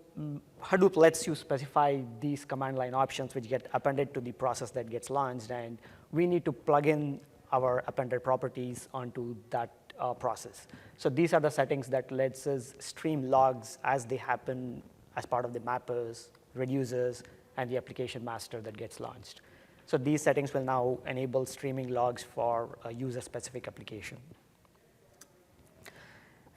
Hadoop lets you specify these command line options which get appended to the process that gets launched, and we need to plug in our appended properties onto that process. So these are the settings that lets us stream logs as they happen as part of the mappers, reducers, and the application master that gets launched. So these settings will now enable streaming logs for a user-specific application.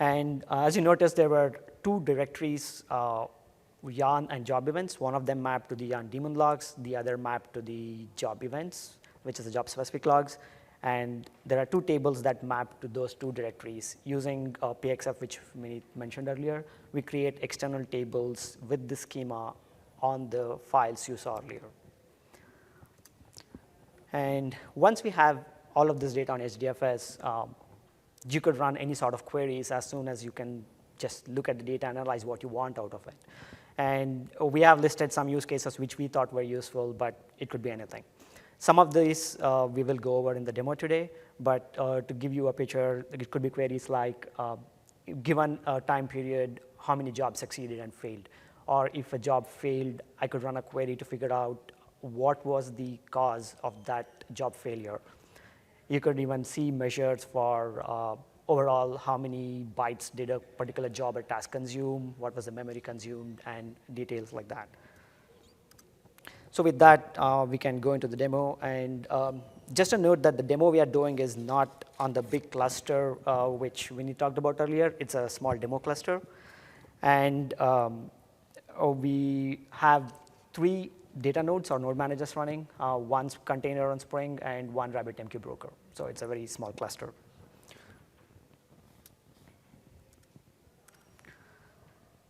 And as you notice, there were two directories, yarn and job events. One of them mapped to the yarn daemon logs, the other mapped to the job events, which is the job specific logs. And there are two tables that map to those two directories. Using PXF, which Vineet mentioned earlier, we create external tables with the schema on the files you saw earlier. And once we have all of this data on HDFS, you could run any sort of queries as soon as you can just look at the data, analyze what you want out of it. And we have listed some use cases which we thought were useful, but it could be anything. Some of these we will go over in the demo today, but to give you a picture, it could be queries like, given a time period, how many jobs succeeded and failed? Or if a job failed, I could run a query to figure out what was the cause of that job failure. You could even see measures for overall how many bytes did a particular job or task consume, what was the memory consumed, and details like that. So with that, we can go into the demo. And just a note that the demo we are doing is not on the big cluster, which Vineet talked about earlier. It's a small demo cluster. And we have 3 data nodes or node managers running, one container on Spring and one RabbitMQ broker. So it's a very small cluster.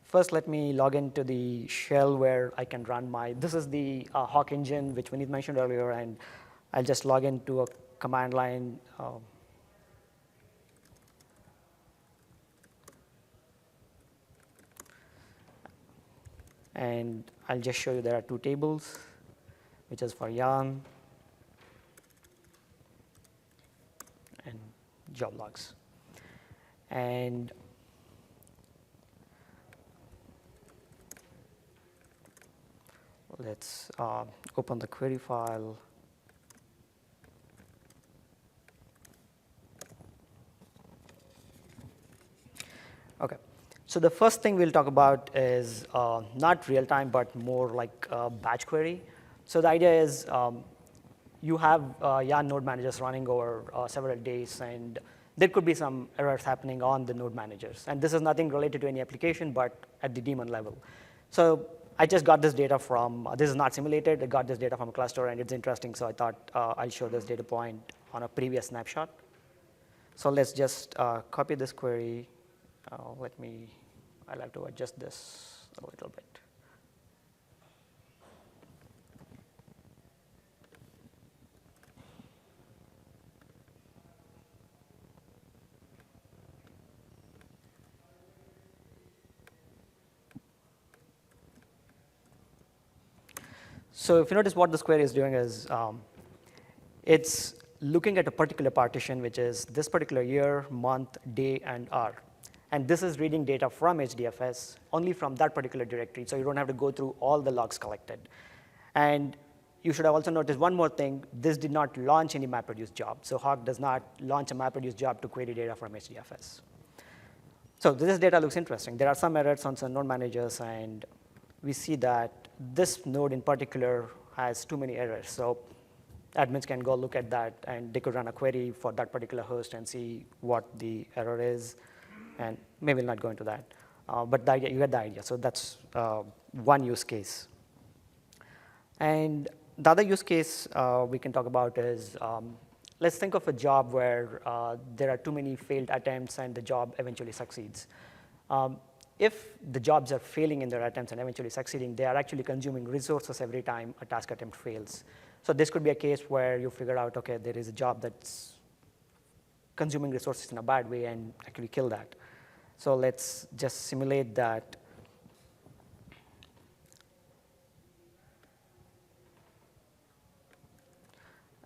First, let me log into the shell where I can run my, this is the HAWQ engine, which Vineet mentioned earlier, and I'll just log into a command line. And I'll just show you there are 2 tables, which is for yarn and job logs. And let's open the query file. OK. So the first thing we'll talk about is not real time, but more like a batch query. So the idea is you have yarn node managers running over several days, and there could be some errors happening on the node managers. And this is nothing related to any application, but at the daemon level. So I just got this data from, this is not simulated, I got this data from a cluster, and it's interesting, so I thought I'll show this data point on a previous snapshot. So let's just copy this query. I'll have to adjust this a little bit. So if you notice what this query is doing is it's looking at a particular partition, which is this particular year, month, day, and hour. And this is reading data from HDFS only from that particular directory, so you don't have to go through all the logs collected. And you should have also noticed one more thing. This did not launch any MapReduce job. So HAWQ does not launch a MapReduce job to query data from HDFS. So this data looks interesting. There are some errors on some node managers, and we see that this node in particular has too many errors. So admins can go look at that, and they could run a query for that particular host and see what the error is. And maybe we'll not go into that. But the idea, you get the idea. So that's one use case. And the other use case we can talk about is, let's think of a job where there are too many failed attempts and the job eventually succeeds. If the jobs are failing in their attempts and eventually succeeding, they are actually consuming resources every time a task attempt fails. So this could be a case where you figure out, OK, there is a job that's consuming resources in a bad way and actually kill that. So let's just simulate that.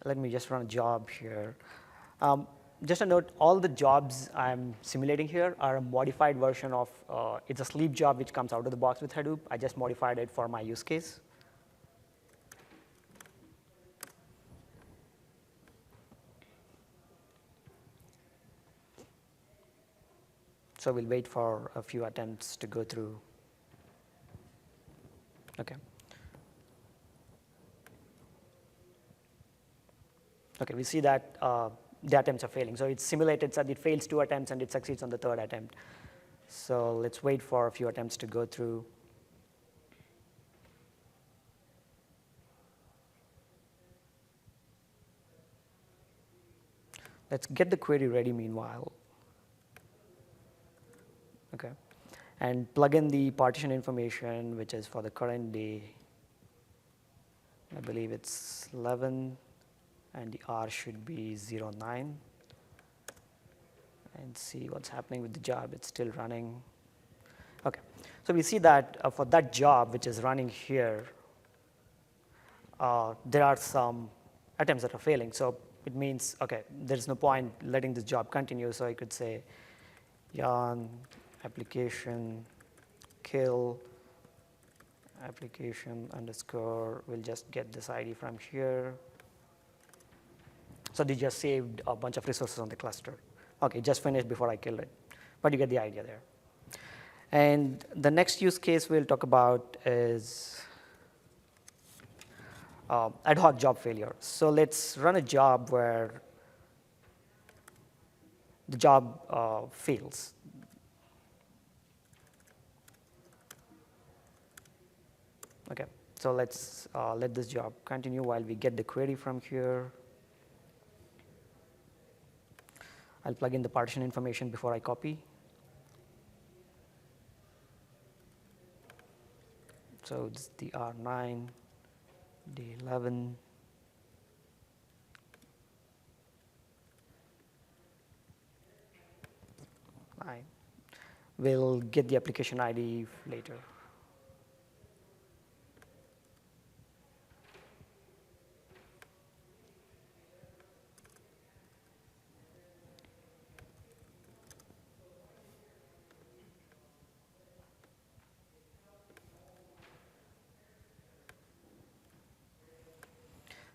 Let me just run a job here. Just a note, all the jobs I'm simulating here are a modified version of, it's a sleep job which comes out of the box with Hadoop. I just modified it for my use case. So we'll wait for a few attempts to go through. OK. OK, we see that the attempts are failing. So it's simulated that it fails 2 attempts and it succeeds on the 3rd attempt. So let's wait for a few attempts to go through. Let's get the query ready meanwhile. Okay. And plug in the partition information, which is for the current day. I believe it's 11, and the R should be 09. And see what's happening with the job. It's still running. Okay. So we see that for that job, which is running here, there are some attempts that are failing. So it means, OK, there's no point letting this job continue. So I could say yarn application kill application underscore. We'll just get this ID from here. So they just saved a bunch of resources on the cluster. OK, just finished before I killed it. But you get the idea there. And the next use case we'll talk about is ad hoc job failure. So let's run a job where the job fails. OK, so let's let this job continue while we get the query from here. I'll plug in the partition information before I copy. So it's the R9, D11. We'll get the application ID later.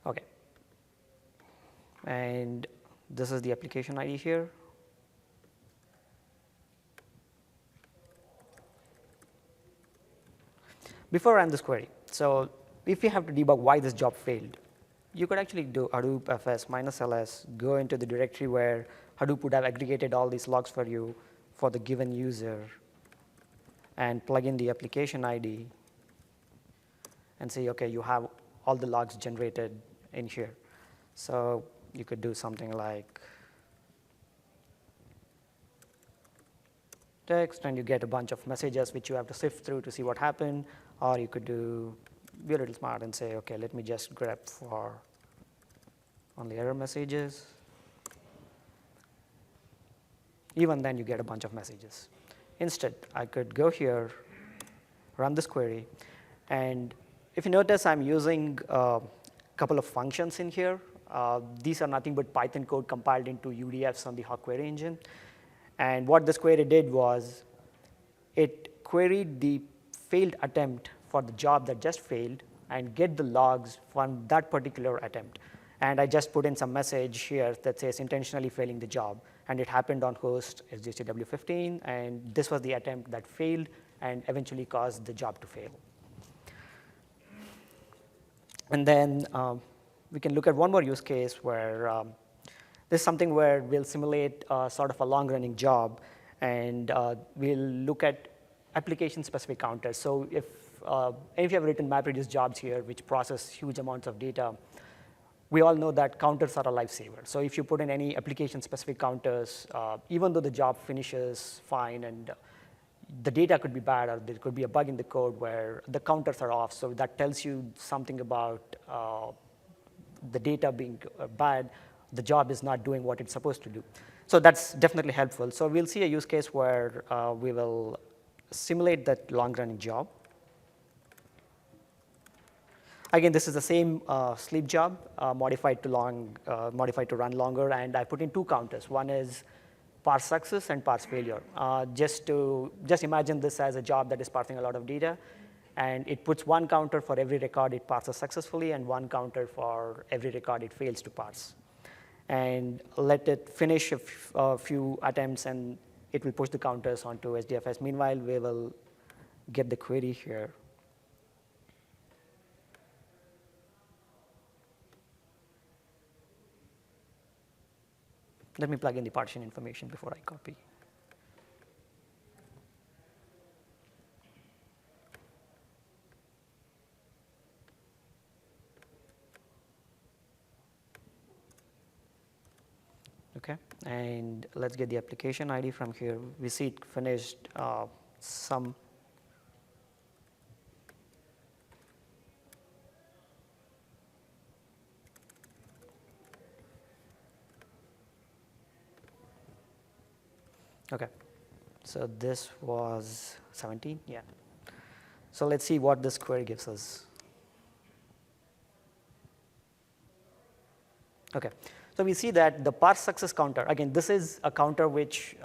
OK. And this is the application ID here. Before I run this query, so if you have to debug why this job failed, you could actually do Hadoop fs -ls, go into the directory where Hadoop would have aggregated all these logs for you for the given user, and plug in the application ID and say, OK, you have all the logs generated in here. So you could do something like text, and you get a bunch of messages which you have to sift through to see what happened. Or you could be a little smart and say, OK, let me just grep for only error messages. Even then, you get a bunch of messages. Instead, I could go here, run this query. And if you notice, I'm using a couple of functions in here. These are nothing but Python code compiled into UDFs on the HAWQ query engine. And what this query did was it queried the failed attempt for the job that just failed and get the logs from that particular attempt. And I just put in some message here that says intentionally failing the job. And it happened on host SGCW15. And this was the attempt that failed and eventually caused the job to fail. And then we can look at one more use case where this is something where we'll simulate sort of a long-running job. And we'll look at application-specific counters. So if you have written MapReduce jobs here, which process huge amounts of data, we all know that counters are a lifesaver. So if you put in any application-specific counters, even though the job finishes fine and the data could be bad, or there could be a bug in the code where the counters are off. So that tells you something about the data being bad. The job is not doing what it's supposed to do. So that's definitely helpful. So we'll see a use case where we will simulate that long-running job. Again, this is the same sleep job, modified to run longer, and I put in 2 counters. One is parse success and parse failure. Just imagine this as a job that is parsing a lot of data, and it puts 1 counter for every record it parses successfully, and 1 counter for every record it fails to parse. And let it finish a few attempts, and it will push the counters onto HDFS. Meanwhile, we will get the query here. Let me plug in the partition information before I copy. Okay, and let's get the application ID from here. We see it finished some. Okay, so this was 17, yeah. So let's see what this query gives us. Okay, so we see that the parse success counter, again, this is a counter which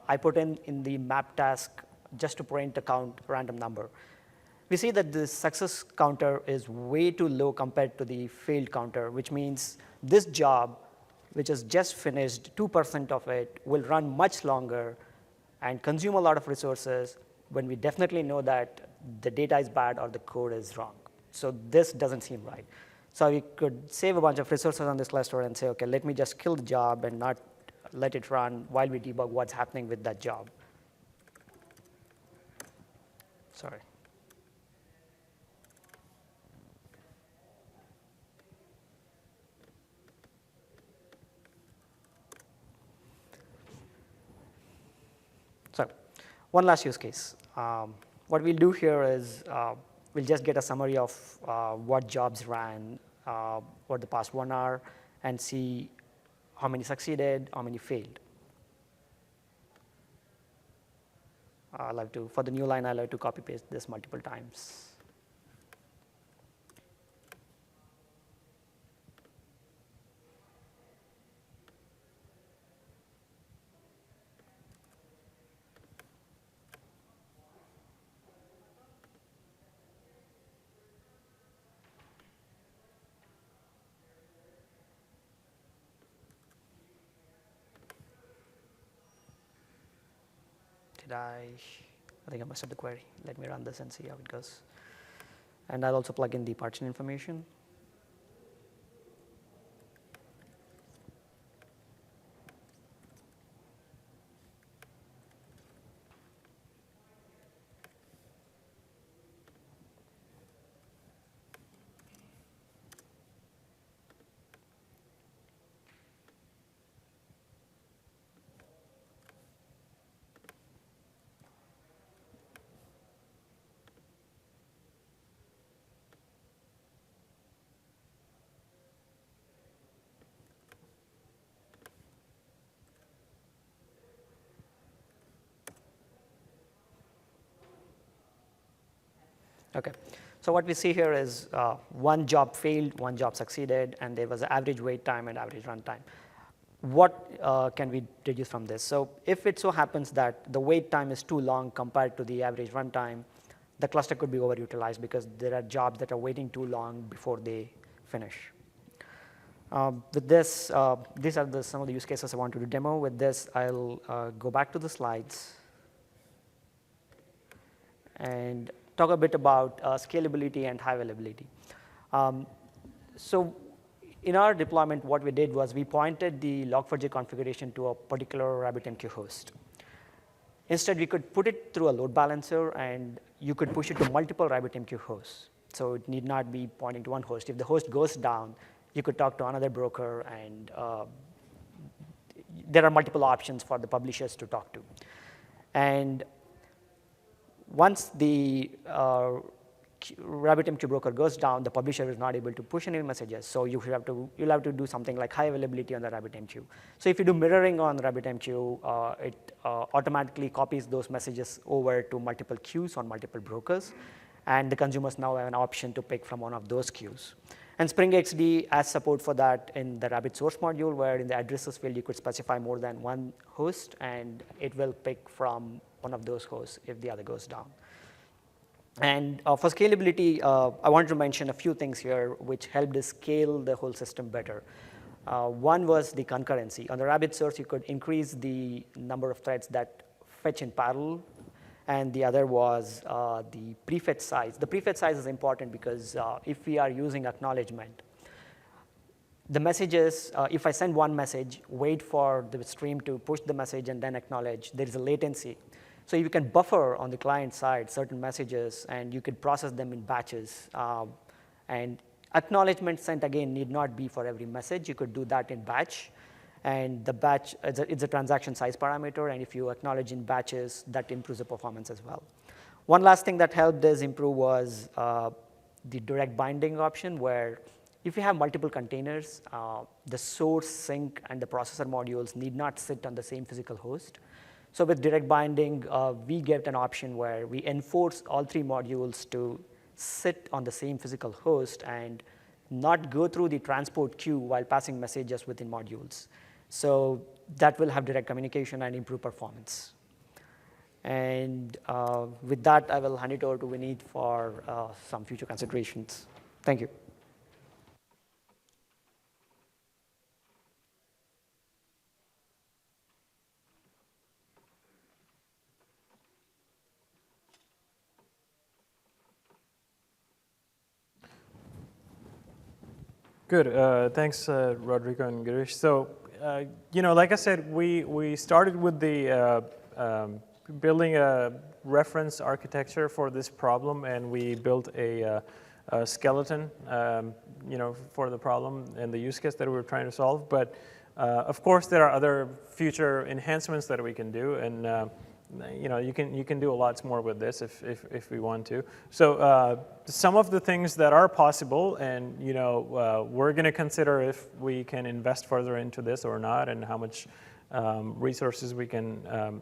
I put in the map task just to print a count random number. We see that the success counter is way too low compared to the failed counter, which means this job, which is just finished, 2% of it will run much longer and consume a lot of resources when we definitely know that the data is bad or the code is wrong. So this doesn't seem right. So we could save a bunch of resources on this cluster and say, okay, let me just kill the job and not let it run while we debug what's happening with that job. Sorry. So one last use case. What we'll do here is we'll just get a summary of what jobs ran over the past 1 hour and see how many succeeded, how many failed. I'll have to, for the new line, I'll have to copy paste this multiple times. I think I messed up the query. Let me run this and see how it goes. And I'll also plug in the partition information. Okay, so what we see here is one job failed, one job succeeded, and there was average wait time and average run time. What can we deduce from this? So if it so happens that the wait time is too long compared to the average run time, the cluster could be overutilized because there are jobs that are waiting too long before they finish. With this, these are some of the use cases I wanted to demo. With this, I'll go back to the slides and talk a bit about scalability and high availability. So in our deployment, what we did was we pointed the log4j configuration to a particular RabbitMQ host. Instead, we could put it through a load balancer, and you could push it to multiple RabbitMQ hosts. So it need not be pointing to one host. If the host goes down, you could talk to another broker, and there are multiple options for the publishers to talk to. And once the RabbitMQ broker goes down, the publisher is not able to push any messages. So you'll have to do something like high availability on the RabbitMQ. So if you do mirroring on RabbitMQ, it automatically copies those messages over to multiple queues on multiple brokers. And the consumers now have an option to pick from one of those queues. And Spring XD has support for that in the Rabbit source module, where in the addresses field, you could specify more than one host, and it will pick from one of those hosts if the other goes down. And for scalability, I wanted to mention a few things here which helped us scale the whole system better. One was the concurrency. On the Rabbit source, you could increase the number of threads that fetch in parallel, and the other was the prefetch size. The prefetch size is important because if we are using acknowledgement, the messages, if I send one message, wait for the stream to push the message and then acknowledge, there is a latency. So you can buffer on the client side certain messages, and you could process them in batches. And acknowledgement sent, again, need not be for every message. You could do that in batch. And the batch, it's a transaction size parameter, and if you acknowledge in batches, that improves the performance as well. One last thing that helped us improve was the direct binding option, where if you have multiple containers, the source, sink, and the processor modules need not sit on the same physical host. So with direct binding, we get an option where we enforce all three modules to sit on the same physical host and not go through the transport queue while passing messages within modules. So that will have direct communication and improve performance. And with that, I will hand it over to Vineet for some future considerations. Thank you. Good. Thanks, Rodrigo and Girish. So, like I said, we started with the building a reference architecture for this problem, and we built a skeleton, for the problem and the use case that we were trying to solve. But of course, there are other future enhancements that we can do, and you can do a lot more with this if we want to. So some of the things that are possible, and we're going to consider if we can invest further into this or not, and how much resources we can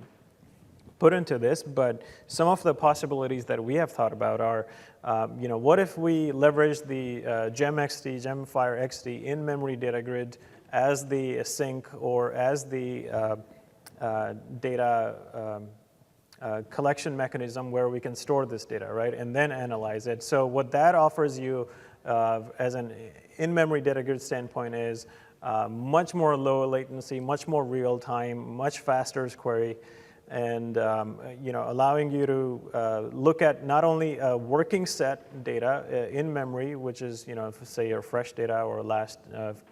put into this. But some of the possibilities that we have thought about are, what if we leverage the GemFire XD in-memory data grid as the sink or as the data collection mechanism where we can store this data, right, and then analyze it. So what that offers you as an in-memory data grid standpoint is much more low latency, much more real time, much faster query, and allowing you to look at not only a working set data in memory, which is say your fresh data or last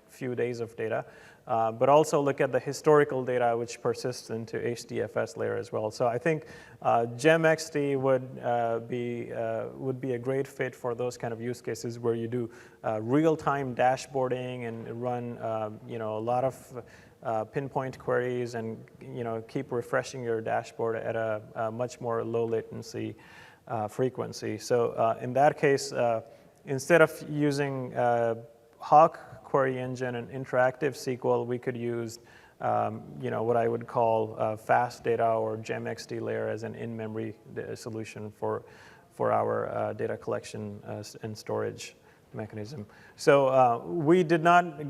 few days of data, but also look at the historical data which persists into HDFS layer as well. So I think GemXD would be a great fit for those kind of use cases where you do real-time dashboarding and run a lot of pinpoint queries and keep refreshing your dashboard at a much more low latency frequency. So in that case, instead of using HAWQ query engine and interactive SQL, we could use what I would call fast data or GemXD layer as an in-memory solution for our data collection and storage mechanism. So we did not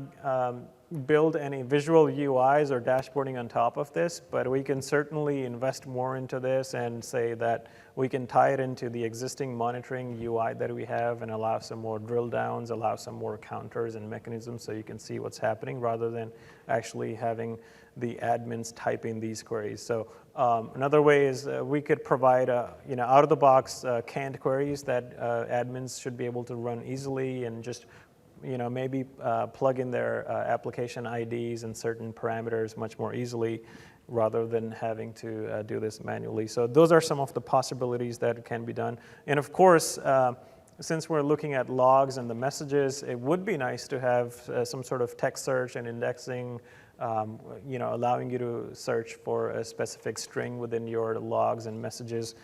build any visual UIs or dashboarding on top of this, but we can certainly invest more into this and say that we can tie it into the existing monitoring UI that we have and allow some more drill downs, allow some more counters and mechanisms so you can see what's happening rather than actually having the admins type in these queries. So another way is we could provide out-of-the-box canned queries that admins should be able to run easily and just maybe plug in their application IDs and certain parameters much more easily rather than having to do this manually. So those are some of the possibilities that can be done. And of course, since we're looking at logs and the messages, it would be nice to have some sort of text search and indexing, allowing you to search for a specific string within your logs and messages.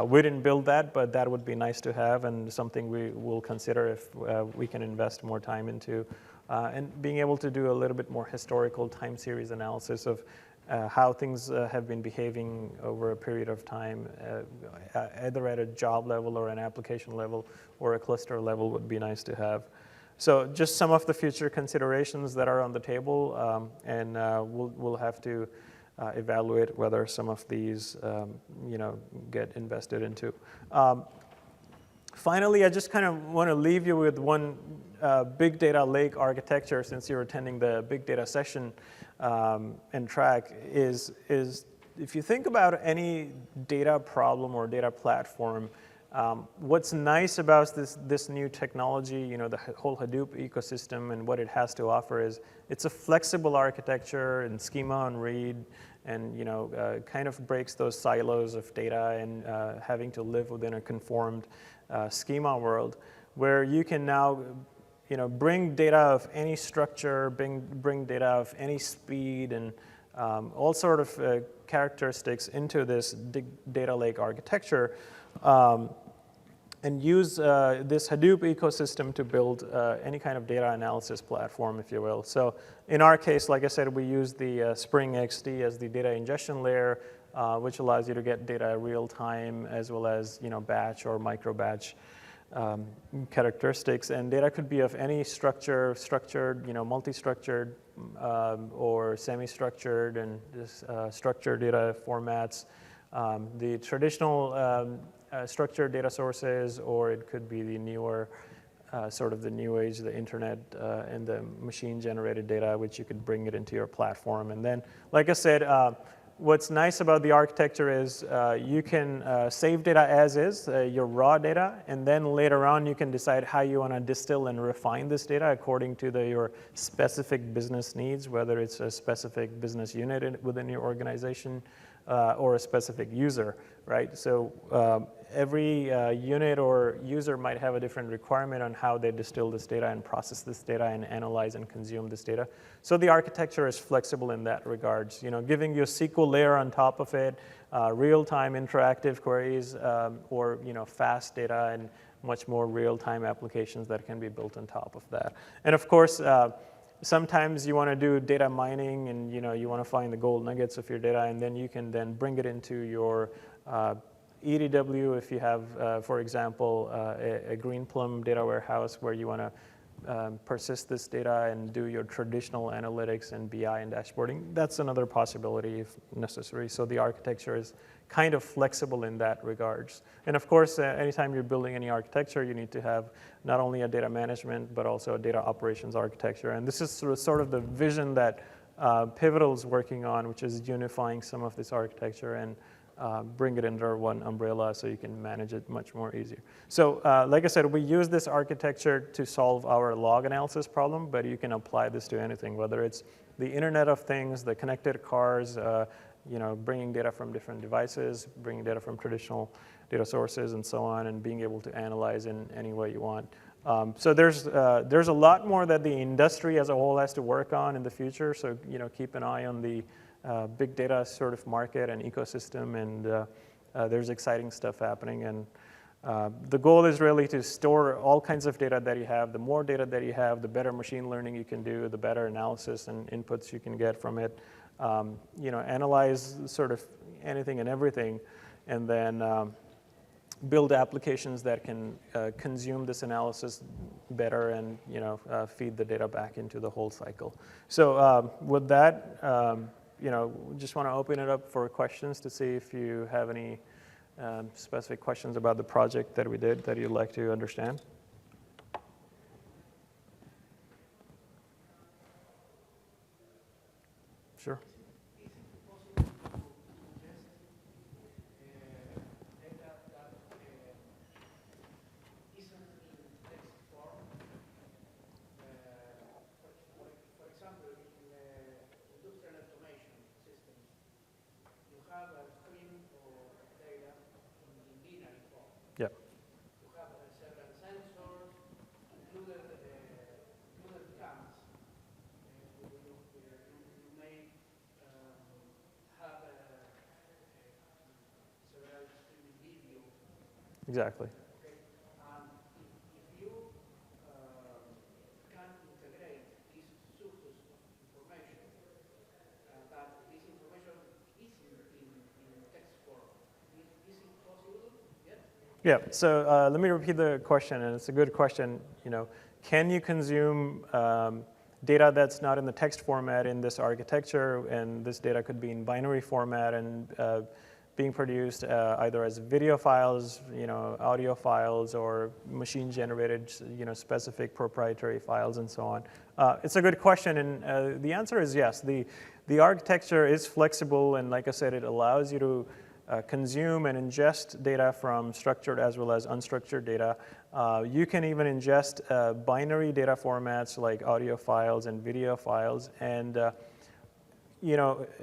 We didn't build that, but that would be nice to have and something we will consider if we can invest more time into. And being able to do a little bit more historical time series analysis of how things have been behaving over a period of time, either at a job level or an application level or a cluster level would be nice to have. So just some of the future considerations that are on the table, and we'll have to evaluate whether some of these, get invested into. Finally, I just kind of want to leave you with one big data lake architecture, since you're attending the big data session and track, is if you think about any data problem or data platform, What's nice about this new technology, the whole Hadoop ecosystem and what it has to offer is it's a flexible architecture and schema on read, and kind of breaks those silos of data and having to live within a conformed schema world, where you can now bring data of any structure, bring data of any speed, and all sort of characteristics into this data lake architecture, and use this Hadoop ecosystem to build any kind of data analysis platform, if you will. So in our case, like I said, we use the Spring XD as the data ingestion layer, which allows you to get data real time as well as batch or micro batch characteristics. And data could be of any structure, structured, multi-structured, or semi-structured, and this structured data formats. The traditional structured data sources, or it could be the newer, sort of the new age, the internet and the machine-generated data, which you could bring it into your platform. And then, like I said, what's nice about the architecture is you can save data as is, your raw data, and then later on you can decide how you want to distill and refine this data according to your specific business needs, whether it's a specific business unit within your organization or a specific user, right? So every unit or user might have a different requirement on how they distill this data and process this data and analyze and consume this data. So the architecture is flexible in that regards, giving you a SQL layer on top of it, real-time interactive queries, or fast data and much more real-time applications that can be built on top of that. And of course, sometimes you want to do data mining, and you want to find the gold nuggets of your data, and then you can then bring it into your EDW if you have, for example, a Greenplum data warehouse where you want to persist this data and do your traditional analytics and BI and dashboarding. That's another possibility if necessary. So the architecture is kind of flexible in that regards. And of course, anytime you're building any architecture, you need to have not only a data management, but also a data operations architecture. And this is sort of the vision that Pivotal's working on, which is unifying some of this architecture and bring it under one umbrella so you can manage it much more easier. So like I said, we use this architecture to solve our log analysis problem, but you can apply this to anything, whether it's the Internet of Things, the connected cars, bringing data from different devices, bringing data from traditional data sources and so on, and being able to analyze in any way you want. So there's a lot more that the industry as a whole has to work on in the future, so keep an eye on the big data sort of market and ecosystem, and there's exciting stuff happening. And the goal is really to store all kinds of data that you have. The more data that you have, the better machine learning you can do, the better analysis and inputs you can get from it. Analyze sort of anything and everything, and then build applications that can consume this analysis better and feed the data back into the whole cycle. So with that, just want to open it up for questions to see if you have any specific questions about the project that we did that you'd like to understand. Sure. Exactly. If you can integrate these sources of information, but this information isn't in text form, is it possible yet? Yeah, so let me repeat the question, and it's a good question. Can you consume data that's not in the text format in this architecture, and this data could be in binary format and being produced either as video files, audio files, or machine-generated, specific proprietary files, and so on. It's a good question, and the answer is yes. The architecture is flexible, and like I said, it allows you to consume and ingest data from structured as well as unstructured data. You can even ingest binary data formats like audio files and video files. And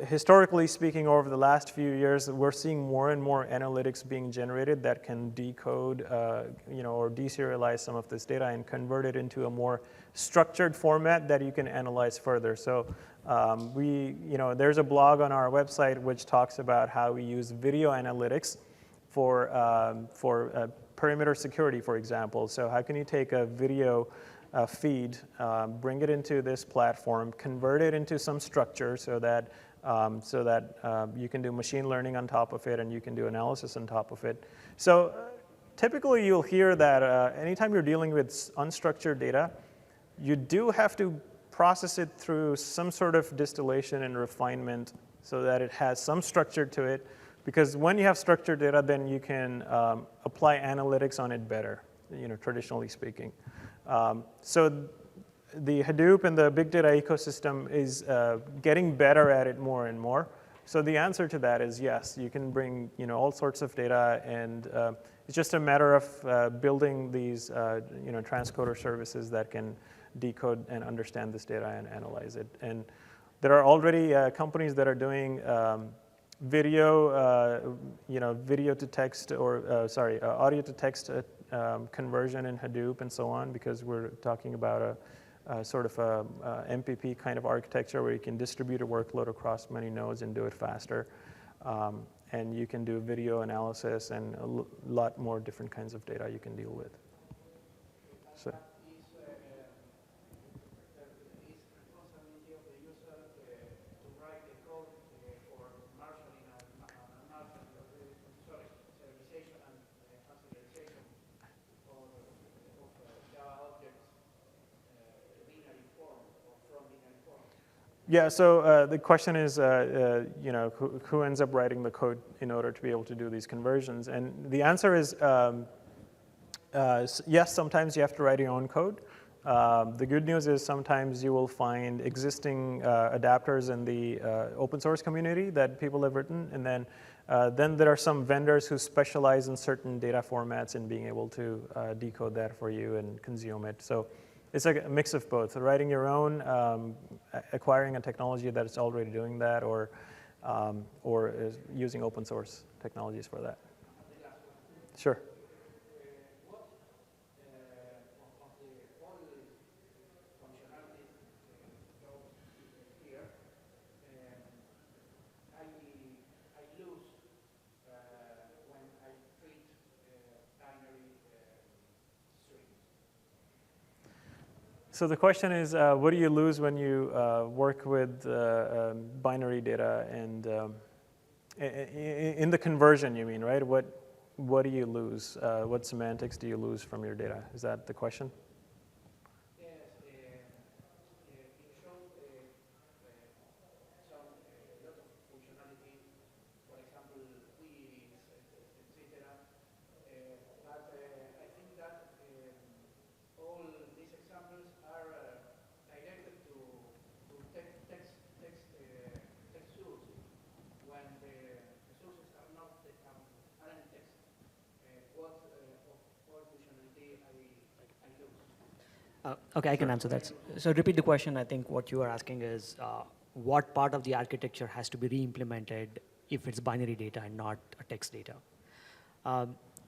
historically speaking, over the last few years, we're seeing more and more analytics being generated that can decode, or deserialize some of this data and convert it into a more structured format that you can analyze further. So there's a blog on our website which talks about how we use video analytics for perimeter security, for example. So how can you take a video feed, bring it into this platform, convert it into some structure so that you can do machine learning on top of it and you can do analysis on top of it. So typically you'll hear that anytime you're dealing with unstructured data, you do have to process it through some sort of distillation and refinement so that it has some structure to it. Because when you have structured data, then you can apply analytics on it better, traditionally speaking. So the Hadoop and the big data ecosystem is getting better at it more and more. So the answer to that is yes, you can bring all sorts of data, and it's just a matter of building these transcoder services that can decode and understand this data and analyze it. And there are already companies that are doing video to text, or audio to text conversion in Hadoop and so on, because we're talking about a sort of a MPP kind of architecture where you can distribute a workload across many nodes and do it faster. And you can do video analysis and a lot more different kinds of data you can deal with. So. Yeah, so the question is, who ends up writing the code in order to be able to do these conversions? And the answer is yes, sometimes you have to write your own code. The good news is sometimes you will find existing adapters in the open source community that people have written, and then there are some vendors who specialize in certain data formats and being able to decode that for you and consume it. So it's like a mix of both, writing your own, acquiring a technology that is already doing that, or using open source technologies for that. Sure. So the question is, what do you lose when you work with binary data, and in the conversion, you mean, right? What do you lose? What semantics do you lose from your data? Is that the question? Yes, it shows some lot of functionality, for example, queries, etc. But I think that all these examples are directed to text sources when the sources are not aren't text. What functionality I lose? Okay, I can answer that. So repeat the question. I think what you are asking is what part of the architecture has to be re-implemented if it's binary data and not a text data.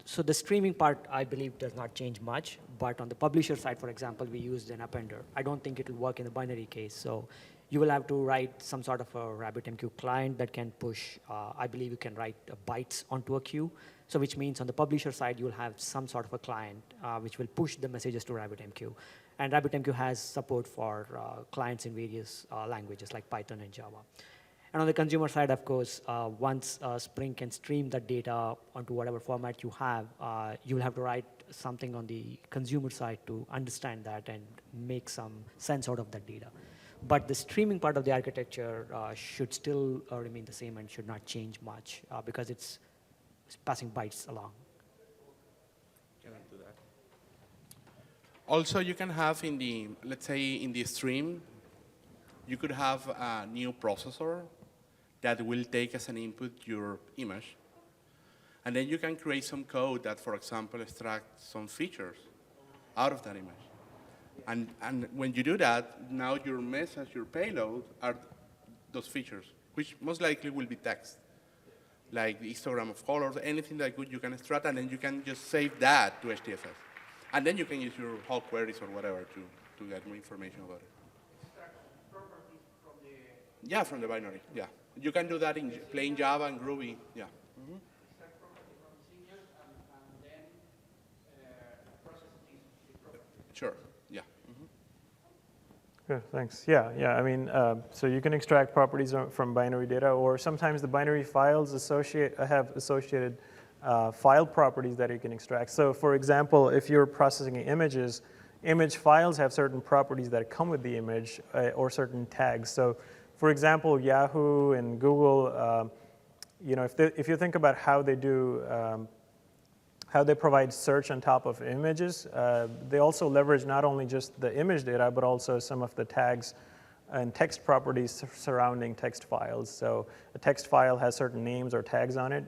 So the streaming part, I believe, does not change much. But on the publisher side, for example, we used an appender. I don't think it will work in the binary case. So you will have to write some sort of a RabbitMQ client that can push, I believe you can write bytes onto a queue. So which means on the publisher side, you'll have some sort of a client which will push the messages to RabbitMQ. And RabbitMQ has support for clients in various languages like Python and Java. And on the consumer side, of course, once Spring can stream that data onto whatever format you have, you'll have to write something on the consumer side to understand that and make some sense out of that data. But the streaming part of the architecture should still remain the same and should not change much because it's passing bytes along. Can I do that? Also, you can have in the, let's say in the stream, you could have a new processor that will take as an input your image, And then you can create some code that, for example, extracts some features out of that image. And when you do that, now your message, your payload, are those features, which most likely will be text, like the histogram of colors, anything like good you can extract, and then you can just save that to HDFS. And then you can use your HAWQ queries or whatever to get more information about it. Extract properties from the Yeah, from the binary, yeah. You can do that in plain Java and Groovy, yeah. extract property from the signal and then process the property. Sure, yeah. Good, thanks. Yeah, yeah. I mean, so you can extract properties from binary data, or sometimes the binary files have associated file properties that you can extract. So, for example, if you're processing images, image files have certain properties that come with the image or certain tags. So, for example, Yahoo and Google, you know, if you think about how they do. How they provide search on top of images. They also leverage not only just the image data, but also some of the tags and text properties surrounding text files. So a text file has certain names or tags on it,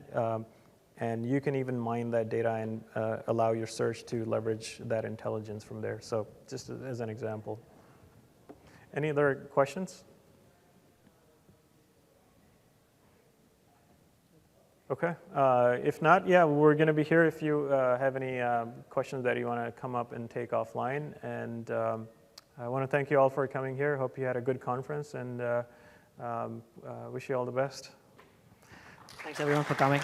and you can even mine that data and allow your search to leverage that intelligence from there. So just as an example. Any other questions? Okay. If not, yeah, we're going to be here if you have any questions that you want to come up and take offline. And I want to thank you all for coming here. Hope you had a good conference, and wish you all the best. Thanks everyone for coming.